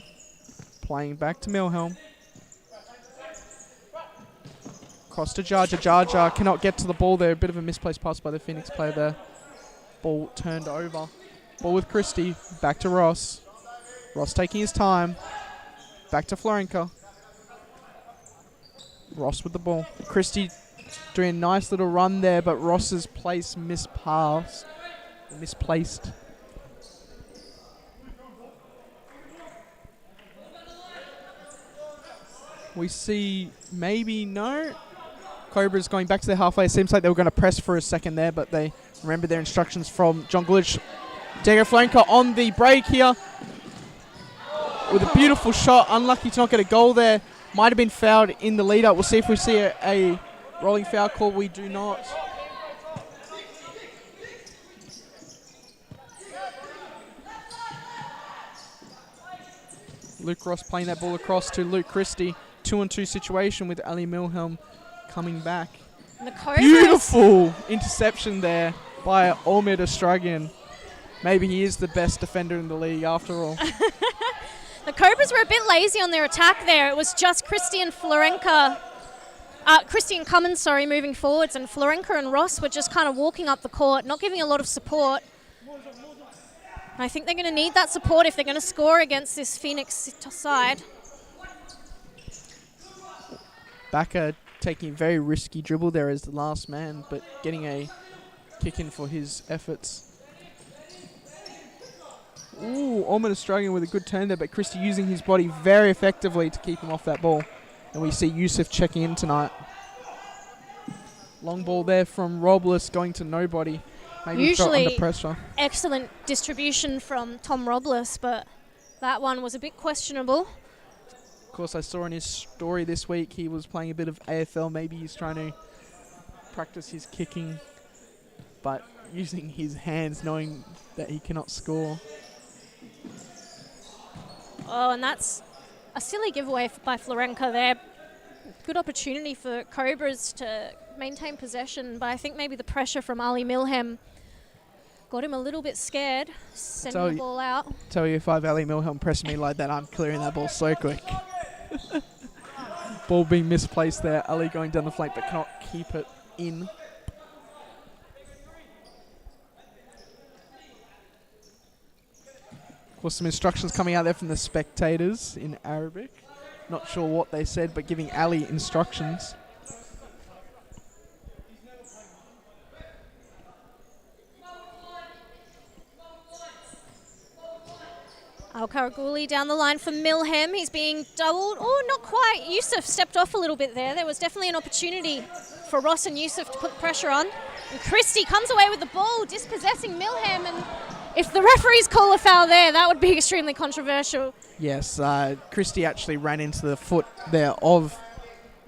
A: Playing back to Milhem. Cross to Jahja. Jahja cannot get to the ball there. A bit of a misplaced pass by the Phoenix player there. Ball turned over. Ball with Christie. Back to Ross. Ross taking his time. Back to Florenka. Ross with the ball. Christie doing a nice little run there, but Ross's place misplaced. We see maybe no. Cobras going back to their halfway. It seems like they were going to press for a second there, but they remembered their instructions from John Gulich. Diego Florenka on the break here with a beautiful shot. Unlucky to not get a goal there. Might have been fouled in the lead up. We'll see if we see a rolling foul call. We do not. Luke Ross playing that ball across to Luke Christie. 2-on-2 situation with Ali Milhem coming back. Beautiful interception there by Omid Eshraghian. Maybe he is the best defender in the league after all.
B: The Cobras were a bit lazy on their attack there. It was just Christie and Cummins, moving forwards, and Florenka and Ross were just kind of walking up the court, not giving a lot of support. I think they're going to need that support if they're going to score against this Phoenix side.
A: Backer taking a very risky dribble there as the last man, but getting a kick in for his efforts. Ooh, almost struggling with a good turn there, but Christie using his body very effectively to keep him off that ball. And we see Yusof checking in tonight. Long ball there from Robles going to nobody. Maybe felt under pressure.
B: Excellent distribution from Tom Robles, but that one was a bit questionable.
A: Of course, I saw in his story this week he was playing a bit of AFL. Maybe he's trying to practice his kicking, but using his hands, knowing that he cannot score.
B: Oh, and that's a silly giveaway by Florenka there. Good opportunity for Cobras to maintain possession, but I think maybe the pressure from Ali Milhem got him a little bit scared, sending the ball out.
A: Tell you, if I've Ali Milhem pressing me like that, I'm clearing that ball so quick. Ball being misplaced there. Ali going down the flank, but cannot keep it in. Of course, some instructions coming out there from the spectators in Arabic. Not sure what they said, but giving Ali instructions.
B: Al-Qaraghuli down the line for Milhem. He's being doubled. Oh, not quite. Yusof stepped off a little bit there. There was definitely an opportunity for Ross and Yusof to put pressure on. And Christie comes away with the ball, dispossessing Milhem. And if the referees call a foul there, that would be extremely controversial.
A: Yes, Christie actually ran into the foot there of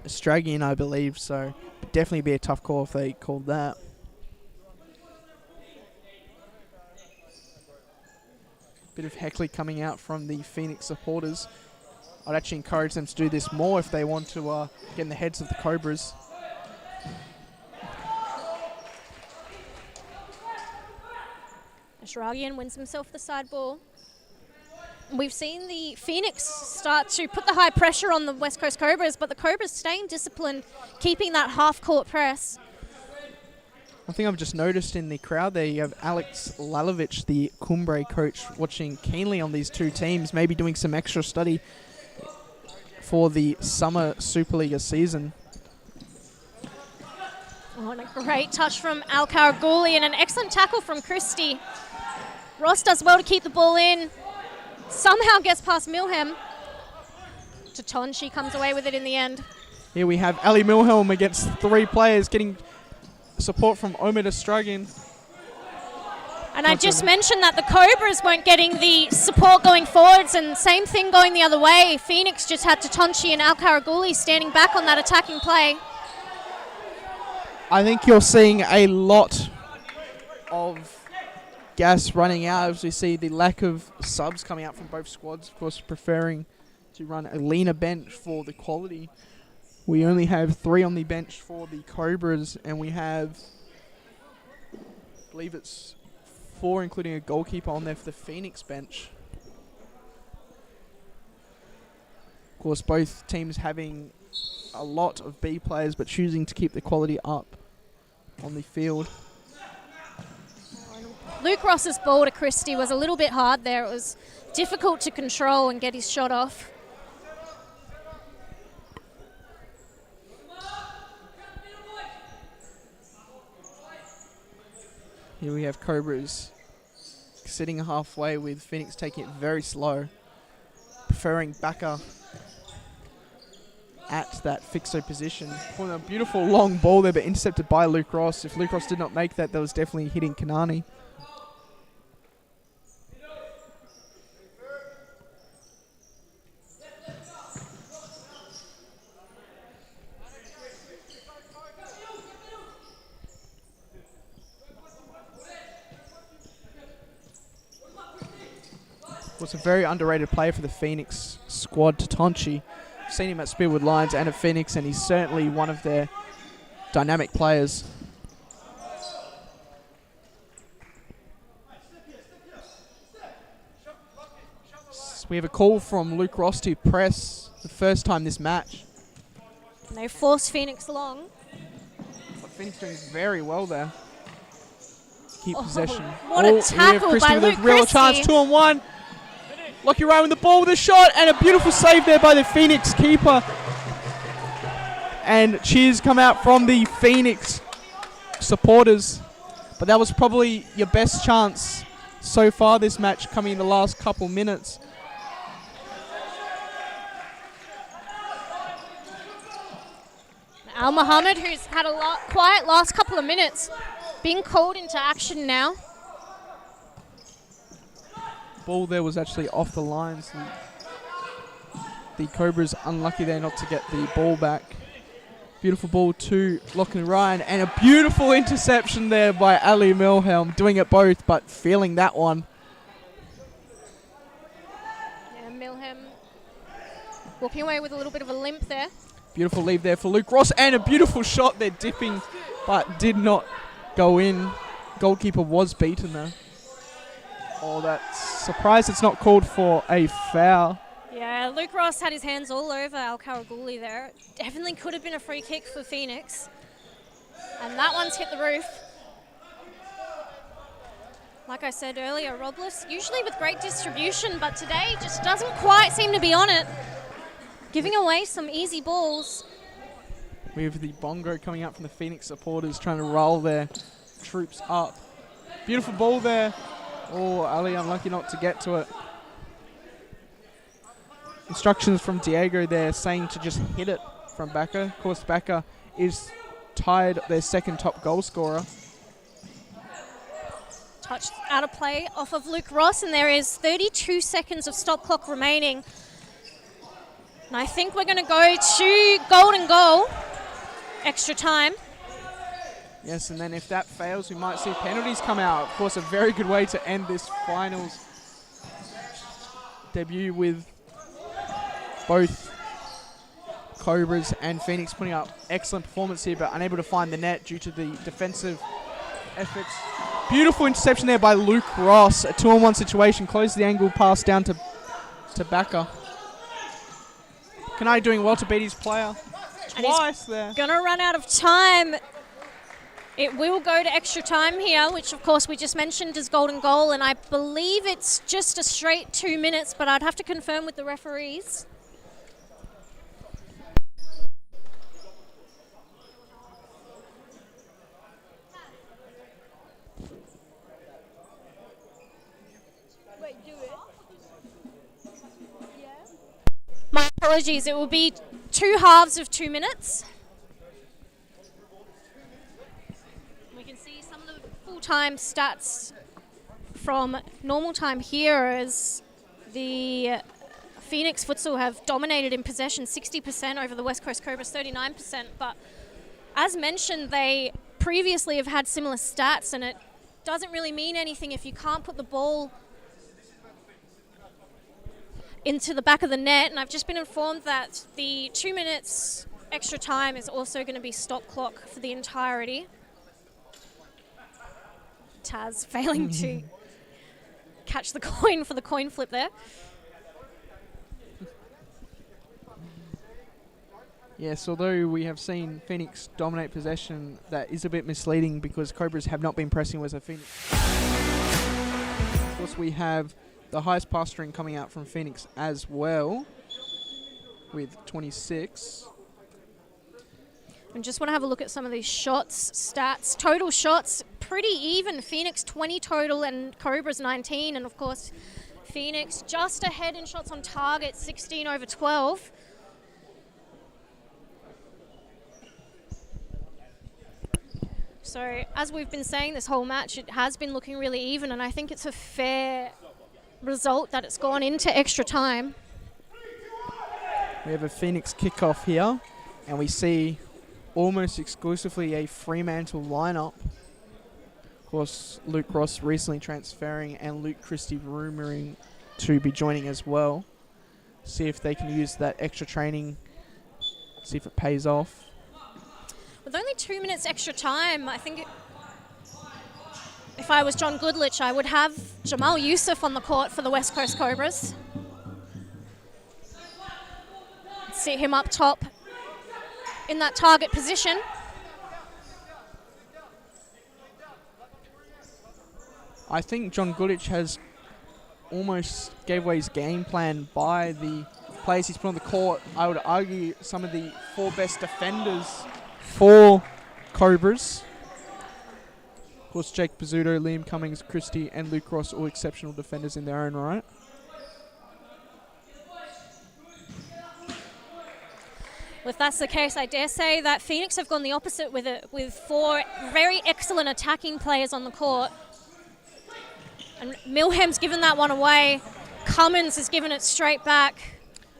A: Eshraghian, I believe. So definitely be a tough call if they called that. Bit of heckling coming out from the Phoenix supporters. I'd actually encourage them to do this more if they want to get in the heads of the Cobras.
B: Eshraghian wins himself the side ball. We've seen the Phoenix start to put the high pressure on the West Coast Cobras, but the Cobras staying disciplined, keeping that half-court press.
A: One thing I've just noticed in the crowd there, you have Alex Lalovic, the Cumbre coach, watching keenly on these two teams, maybe doing some extra study for the summer Superliga season.
B: Oh, and a great touch from Al-Qaraghuli and an excellent tackle from Christie. Ross does well to keep the ball in. Somehow gets past Milhem. Tatonchi comes away with it in the end.
A: Here we have Ali Milhem against three players getting support from Omid Eshraghian.
B: And I just mentioned that the Cobras weren't getting the support going forwards, and same thing going the other way. Phoenix just had Tatonchi and Al-Qaraghuli standing back on that attacking play.
A: I think you're seeing a lot of gas running out as we see the lack of subs coming out from both squads, of course preferring to run a leaner bench for the quality. We only have 3 on the bench for the Cobras, and we have, I believe it's 4, including a goalkeeper on there for the Phoenix bench. Of course, both teams having a lot of B players, but choosing to keep the quality up on the field.
B: Luke Ross's ball to Christie was a little bit hard there. It was difficult to control and get his shot off.
A: Here we have Cobras sitting halfway with Phoenix taking it very slow, preferring backer at that fixo position. Pulling a beautiful long ball there, but intercepted by Luke Ross. If Luke Ross did not make that, that was definitely hitting Kanani. Was a very underrated player for the Phoenix squad, Tatonchi. Seen him at Spearwood Lions and at Phoenix, and he's certainly one of their dynamic players. So we have a call from Luke Ross to press the first time this match.
B: And they force Phoenix long.
A: But Phoenix doing very well there. Keep possession.
B: What a tackle by Luke
A: Real
B: Christie.
A: chance, 2-on-1. Lockie Ryan with the ball with a shot, and a beautiful save there by the Phoenix keeper. And cheers come out from the Phoenix supporters. But that was probably your best chance so far this match, coming in the last couple minutes.
B: Al Muhammad, who's had a quiet last couple of minutes, being called into action now.
A: Ball there was actually off the lines. The Cobras unlucky there not to get the ball back. Beautiful ball to Lachlan Ryan, and a beautiful interception there by Ali Milhem, doing it both but feeling that one.
B: Yeah, Milhem walking away with a little bit of a limp there.
A: Beautiful leave there for Luke Ross, and a beautiful shot there, dipping, but did not go in. Goalkeeper was beaten there. Oh, that's surprised it's not called for a foul.
B: Yeah, Luke Ross had his hands all over Al-Qaraghuli there. Definitely could have been a free kick for Phoenix. And that one's hit the roof. Like I said earlier, Robles, usually with great distribution, but today just doesn't quite seem to be on it. Giving away some easy balls.
A: We have the bongo coming out from the Phoenix supporters, trying to roll their troops up. Beautiful ball there. Oh, Ali unlucky not to get to it. Instructions from Diego there saying to just hit it from Bacca. Of course, Bacca is tied their second top goal scorer.
B: Touched out of play off of Luke Ross, and there is 32 seconds of stop clock remaining. And I think we're going to go to golden goal, extra time.
A: Yes, and then if that fails, we might see penalties come out. Of course, a very good way to end this finals debut, with both Cobras and Phoenix putting up excellent performance here, but unable to find the net due to the defensive efforts. Beautiful interception there by Luke Ross. A 2-on-1 situation. Close the angle pass down to Bacca. Kanani doing well to beat his player twice there.
B: Gonna run out of time. It will go to extra time here, which of course we just mentioned is golden goal, and I believe it's just a straight 2 minutes, but I'd have to confirm with the referees. My apologies, it will be 2 halves of 2 minutes. We can see some of the full-time stats from normal time here as the Phoenix Futsal have dominated in possession, 60% over the West Coast Cobras, 39%. But as mentioned, they previously have had similar stats, and it doesn't really mean anything if you can't put the ball into the back of the net. And I've just been informed that the 2 minutes extra time is also going to be stop clock for the entirety. Taz failing to catch the coin for the coin flip there.
A: Yes, although we have seen Phoenix dominate possession, that is a bit misleading because Cobras have not been pressing with a Phoenix. Of course, we have the highest pass string coming out from Phoenix as well, with 26.
B: And just want to have a look at some of these shots stats. Total shots, pretty even. Phoenix 20 total and Cobras 19. And of course, Phoenix just ahead in shots on target, 16 over 12. So as we've been saying this whole match, it has been looking really even, and I think it's a fair result that it's gone into extra time.
A: We have a Phoenix kickoff here, and we see almost exclusively a Fremantle lineup. Of course, Luke Ross recently transferring, and Luke Christie rumouring to be joining as well. See if they can use that extra training, see if it pays off.
B: With only 2 minutes extra time, I think if I was John Goodlich, I would have Jamal Yusof on the court for the West Coast Cobras. See him up top in that target position.
A: I think John Goodich has almost gave away his game plan by the players he's put on the court, I would argue some of the 4 best defenders for Cobras. Of course, Jake Pizzuto, Liam Cummings, Christie, and Luke Ross, all exceptional defenders in their own right.
B: Well, if that's the case, I dare say that Phoenix have gone the opposite with it, with 4 very excellent attacking players on the court. And Milhem's given that one away. Cummins has given it straight back.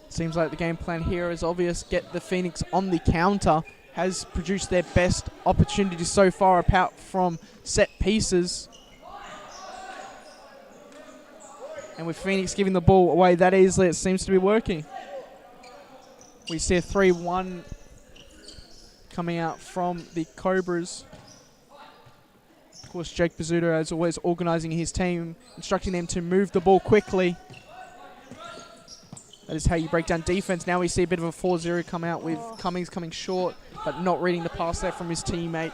A: Seems like the game plan here is obvious. Get the Phoenix on the counter. Has produced their best opportunities so far, apart from set pieces. And with Phoenix giving the ball away that easily, it seems to be working. We see a 3-1 coming out from the Cobras. Of course, Jake Pizzuto, as always, organising his team, instructing them to move the ball quickly. That is how you break down defense. Now we see a bit of a 4-0 come out with Cummings coming short, but not reading the pass there from his teammate.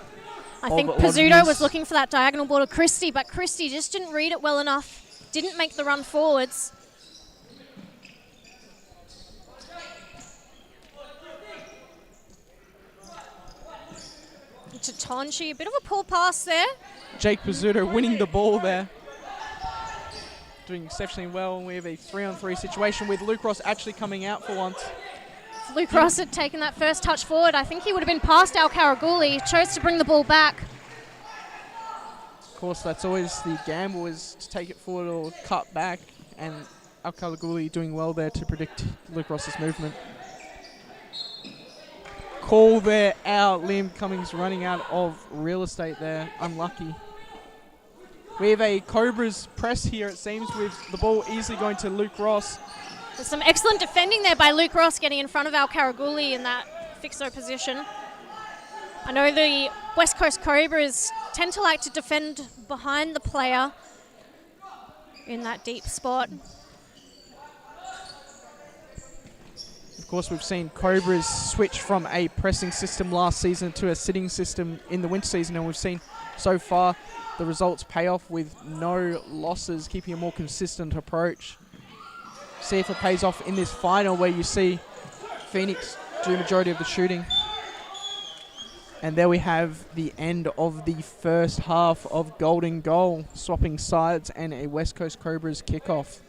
B: I think Pizzuto was looking for that diagonal ball to Christie, but Christie just didn't read it well enough. Didn't make the run forwards. To Tonchi, a bit of a poor pass there.
A: Jake Pizzuto winning the ball there. Doing exceptionally well, and we have a 3-on-3 situation with Luke Ross actually coming out for once.
B: If Luke Ross had taken that first touch forward, I think he would have been past Al-Qaraghuli. Chose to bring the ball back.
A: Of course, that's always the gamble, is to take it forward or cut back, and Al-Qaraghuli doing well there to predict Luke Ross's movement. Call there out. Liam Cummings running out of real estate there. Unlucky. We have a Cobras press here, it seems, with the ball easily going to Luke Ross.
B: There's some excellent defending there by Luke Ross, getting in front of Al-Qaraghuli in that fixo position. I know the West Coast Cobras tend to like to defend behind the player in that deep spot.
A: Of course, we've seen Cobras switch from a pressing system last season to a sitting system in the winter season, and we've seen so far the results pay off with no losses, keeping a more consistent approach. See if it pays off in this final, where you see Phoenix do the majority of the shooting. And there we have the end of the first half of Golden Goal, swapping sides and a West Coast Cobras kickoff.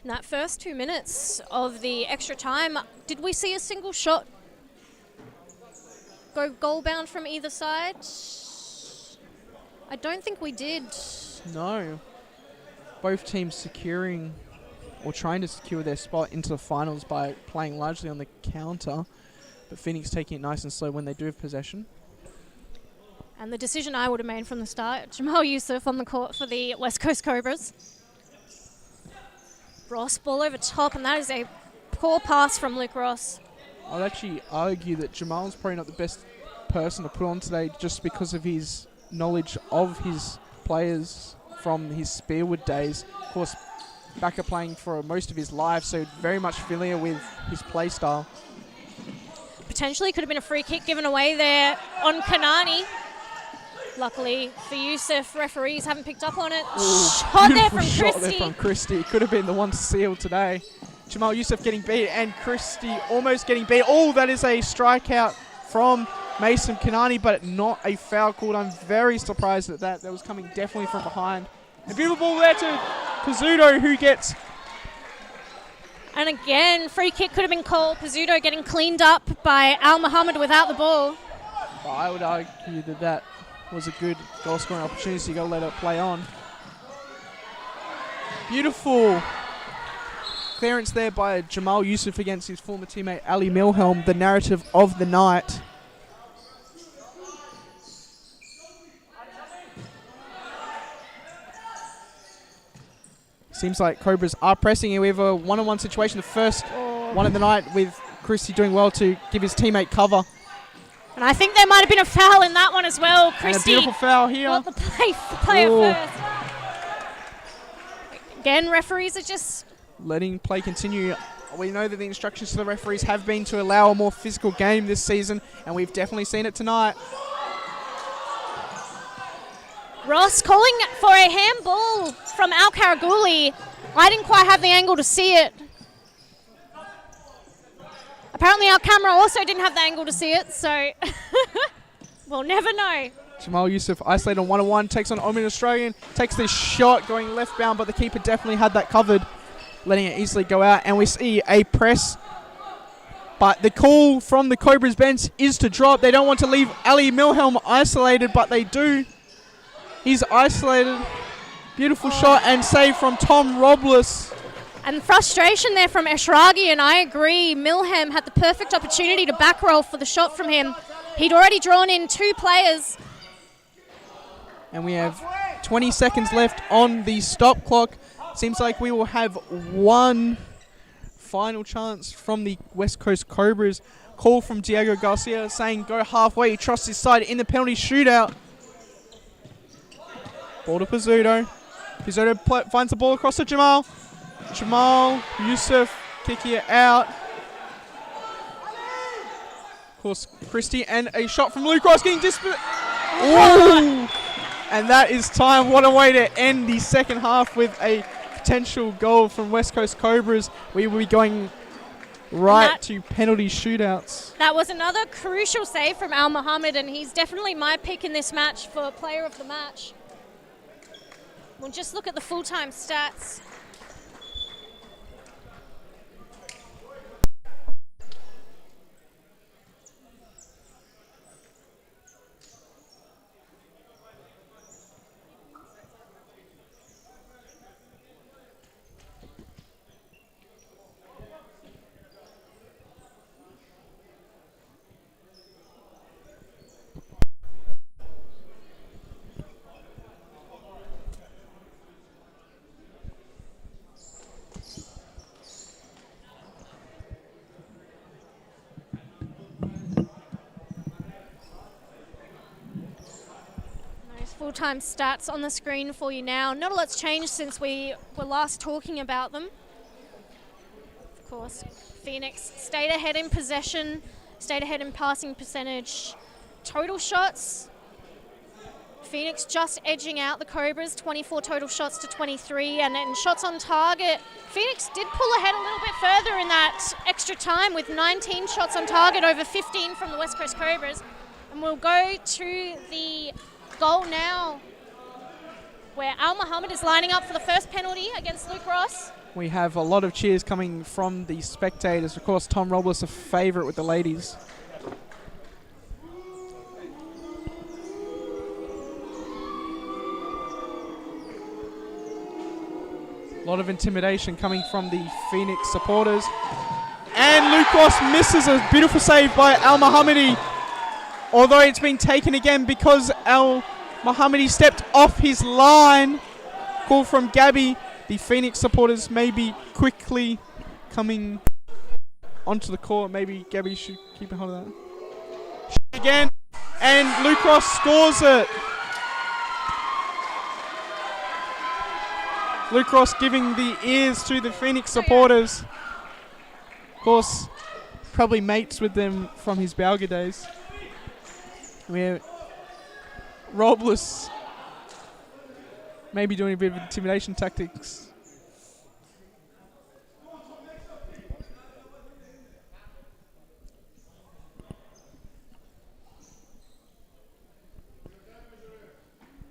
B: In that first 2 minutes of the extra time, did we see a single shot go goal bound from either side? I don't think we did.
A: No. Both teams securing or trying to secure their spot into the finals by playing largely on the counter, but Phoenix taking it nice and slow when they do have possession.
B: And the decision I would have made from the start, Jamal Yusof on the court for the West Coast Cobras. Ross, ball over top, and that is a poor pass from Luke Ross.
A: I'd actually argue that Jamal's probably not the best person to put on today, just because of his knowledge of his players from his Spearwood days. Of course, Bacca playing for most of his life, so very much familiar with his play style.
B: Potentially could have been a free kick given away there on Kanani. Luckily for Yusof, referees haven't picked up on it. Shot there from Christie.
A: Shot there from Christie. Could have been the one to seal today. Jamal Yusof getting beat, and Christie almost getting beat. Oh, that is a strikeout from Meysam Kanani, but not a foul called. I'm very surprised at that. That was coming definitely from behind. A beautiful ball there to Pizzuto, who gets...
B: And again, free kick could have been called. Pizzuto getting cleaned up by Al Muhammad without the ball.
A: Well, I would argue that that was a good goal scoring opportunity, so you got to let it play on. Beautiful clearance there by Jamal Yusof against his former teammate Ali Milhem, the narrative of the night. Seems like Cobras are pressing, and we have a one-on-one situation, the first one of the night, with Christie doing well to give his teammate cover.
B: And I think there might have been a foul in that one as well. Christie,
A: and a beautiful foul here.
B: Got the player first. Again, referees are just...
A: letting play continue. We know that the instructions to the referees have been to allow a more physical game this season, and we've definitely seen it tonight.
B: Ross calling for a handball from Al-Qaraghuli. I didn't quite have the angle to see it. Apparently our camera also didn't have the angle to see it, so we'll never know.
A: Jamal Yusof isolated on 1-on-1, takes on Omen Eshraghian, takes this shot going left bound, but the keeper definitely had that covered, letting it easily go out. And we see a press, but the call from the Cobras bench is to drop. They don't want to leave Ali Milhem isolated, but they do. He's isolated. Beautiful shot and save from Tom Robles.
B: And frustration there from Eshraghian, I agree. Milhem had the perfect opportunity to back roll for the shot from him. He'd already drawn in 2 players.
A: And we have 20 seconds left on the stop clock. Seems like we will have one final chance from the West Coast Cobras. Call from Diego Garcia saying go halfway. He trusts his side in the penalty shootout. Ball to Pizzuto. Pizzuto finds the ball across to Jamal. Jamal Yusof kicking it out. Of course, Christie, and a shot from Luke Ross getting Ooh! And that is time. What a way to end the second half with a potential goal from West Coast Cobras. We will be going right to penalty shootouts.
B: That was another crucial save from Al Mohammed, and he's definitely my pick in this match for player of the match. We'll just look at the full-time stats. Full-time stats on the screen for you now. Not a lot's changed since we were last talking about them. Of course, Phoenix stayed ahead in possession, stayed ahead in passing percentage. Total shots, Phoenix just edging out the Cobras, 24 total shots to 23, and then shots on target. Phoenix did pull ahead a little bit further in that extra time with 19 shots on target over 15 from the West Coast Cobras. And we'll go to the goal now, where Al Mohammed is lining up for the first penalty against Luke Ross.
A: We have a lot of cheers coming from the spectators. Of course, Tom Robles a favourite with the ladies. A lot of intimidation coming from the Phoenix supporters. And Luke Ross misses a beautiful save by Al Mohammedi. Although it's been taken again because Al Mohammedi stepped off his line. Call from Gabby. The Phoenix supporters may be quickly coming onto the court. Maybe Gabby should keep a hold of that. Again, and Luke Ross scores it. Luke Ross giving the ears to the Phoenix supporters. Of course, probably mates with them from his Balga days. We have Robles maybe doing a bit of intimidation tactics.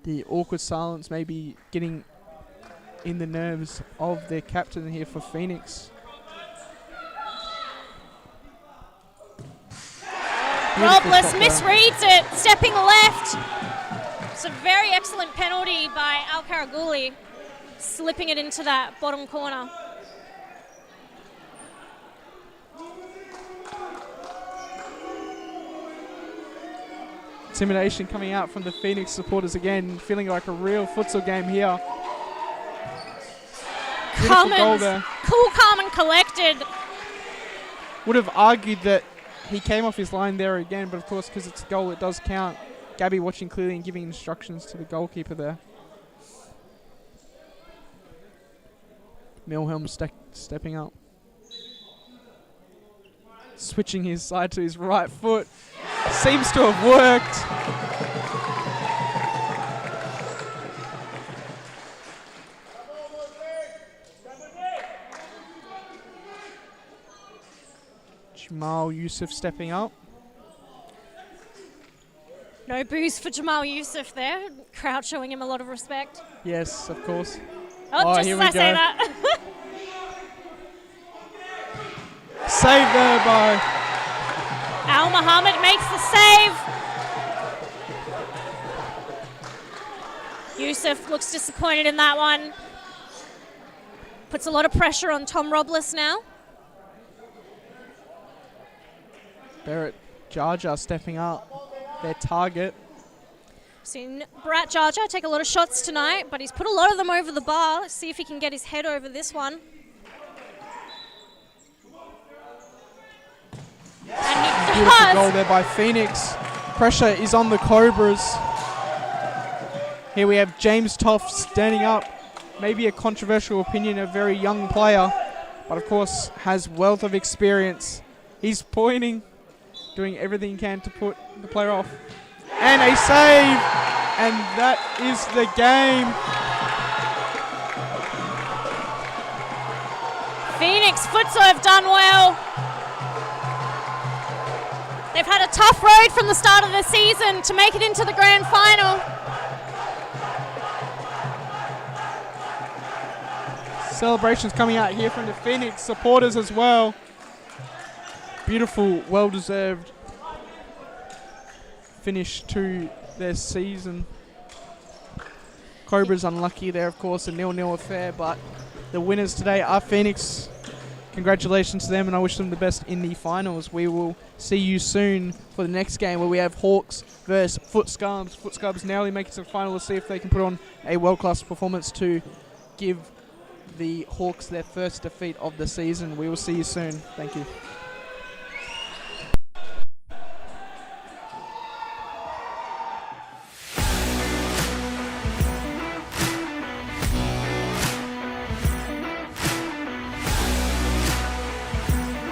A: The awkward silence may be getting in the nerves of their captain here for Phoenix.
B: Robles misreads it, stepping left. It's a very excellent penalty by Al-Qaraghuli, slipping it into that bottom corner.
A: Intimidation coming out from the Phoenix supporters again, feeling like a real futsal game here.
B: Cool, calm and collected.
A: Would have argued that he came off his line there again, but of course, because it's a goal, it does count. Gabby watching clearly and giving instructions to the goalkeeper there. Milhem stepping up. Switching his side to his right foot. Seems to have worked. Jamal Yusof stepping up.
B: No booze for Jamal Yusof there. Crowd showing him a lot of respect.
A: Yes, of course.
B: Oh, just
A: here
B: as
A: we
B: I say
A: go.
B: that.
A: Save there by
B: Al Muhammad makes the save. Yusof looks disappointed in that one. Puts a lot of pressure on Tom Robles now.
A: Berat Jahja stepping up, their target.
B: Seen Berat Jahja take a lot of shots tonight, but he's put a lot of them over the bar. Let's see if he can get his head over this one. And he
A: Beautiful goal
B: does.
A: there by Phoenix. Pressure is on the Cobras. Here we have James Toff standing up. Maybe a controversial opinion, a very young player, but of course has wealth of experience. He's pointing, doing everything he can to put the player off. And a save, and that is the game.
B: Phoenix Futsal have done well. They've had a tough road from the start of the season to make it into the grand final.
A: Celebrations coming out here from the Phoenix supporters as well. Beautiful, well-deserved finish to their season. Cobras unlucky there, of course, a 0-0 affair, but the winners today are Phoenix. Congratulations to them, and I wish them the best in the finals. We will see you soon for the next game where we have Hawks versus Footscubs. Footscubs narrowly make it to the final. Let's see if they can put on a world-class performance to give the Hawks their first defeat of the season. We will see you soon. Thank you.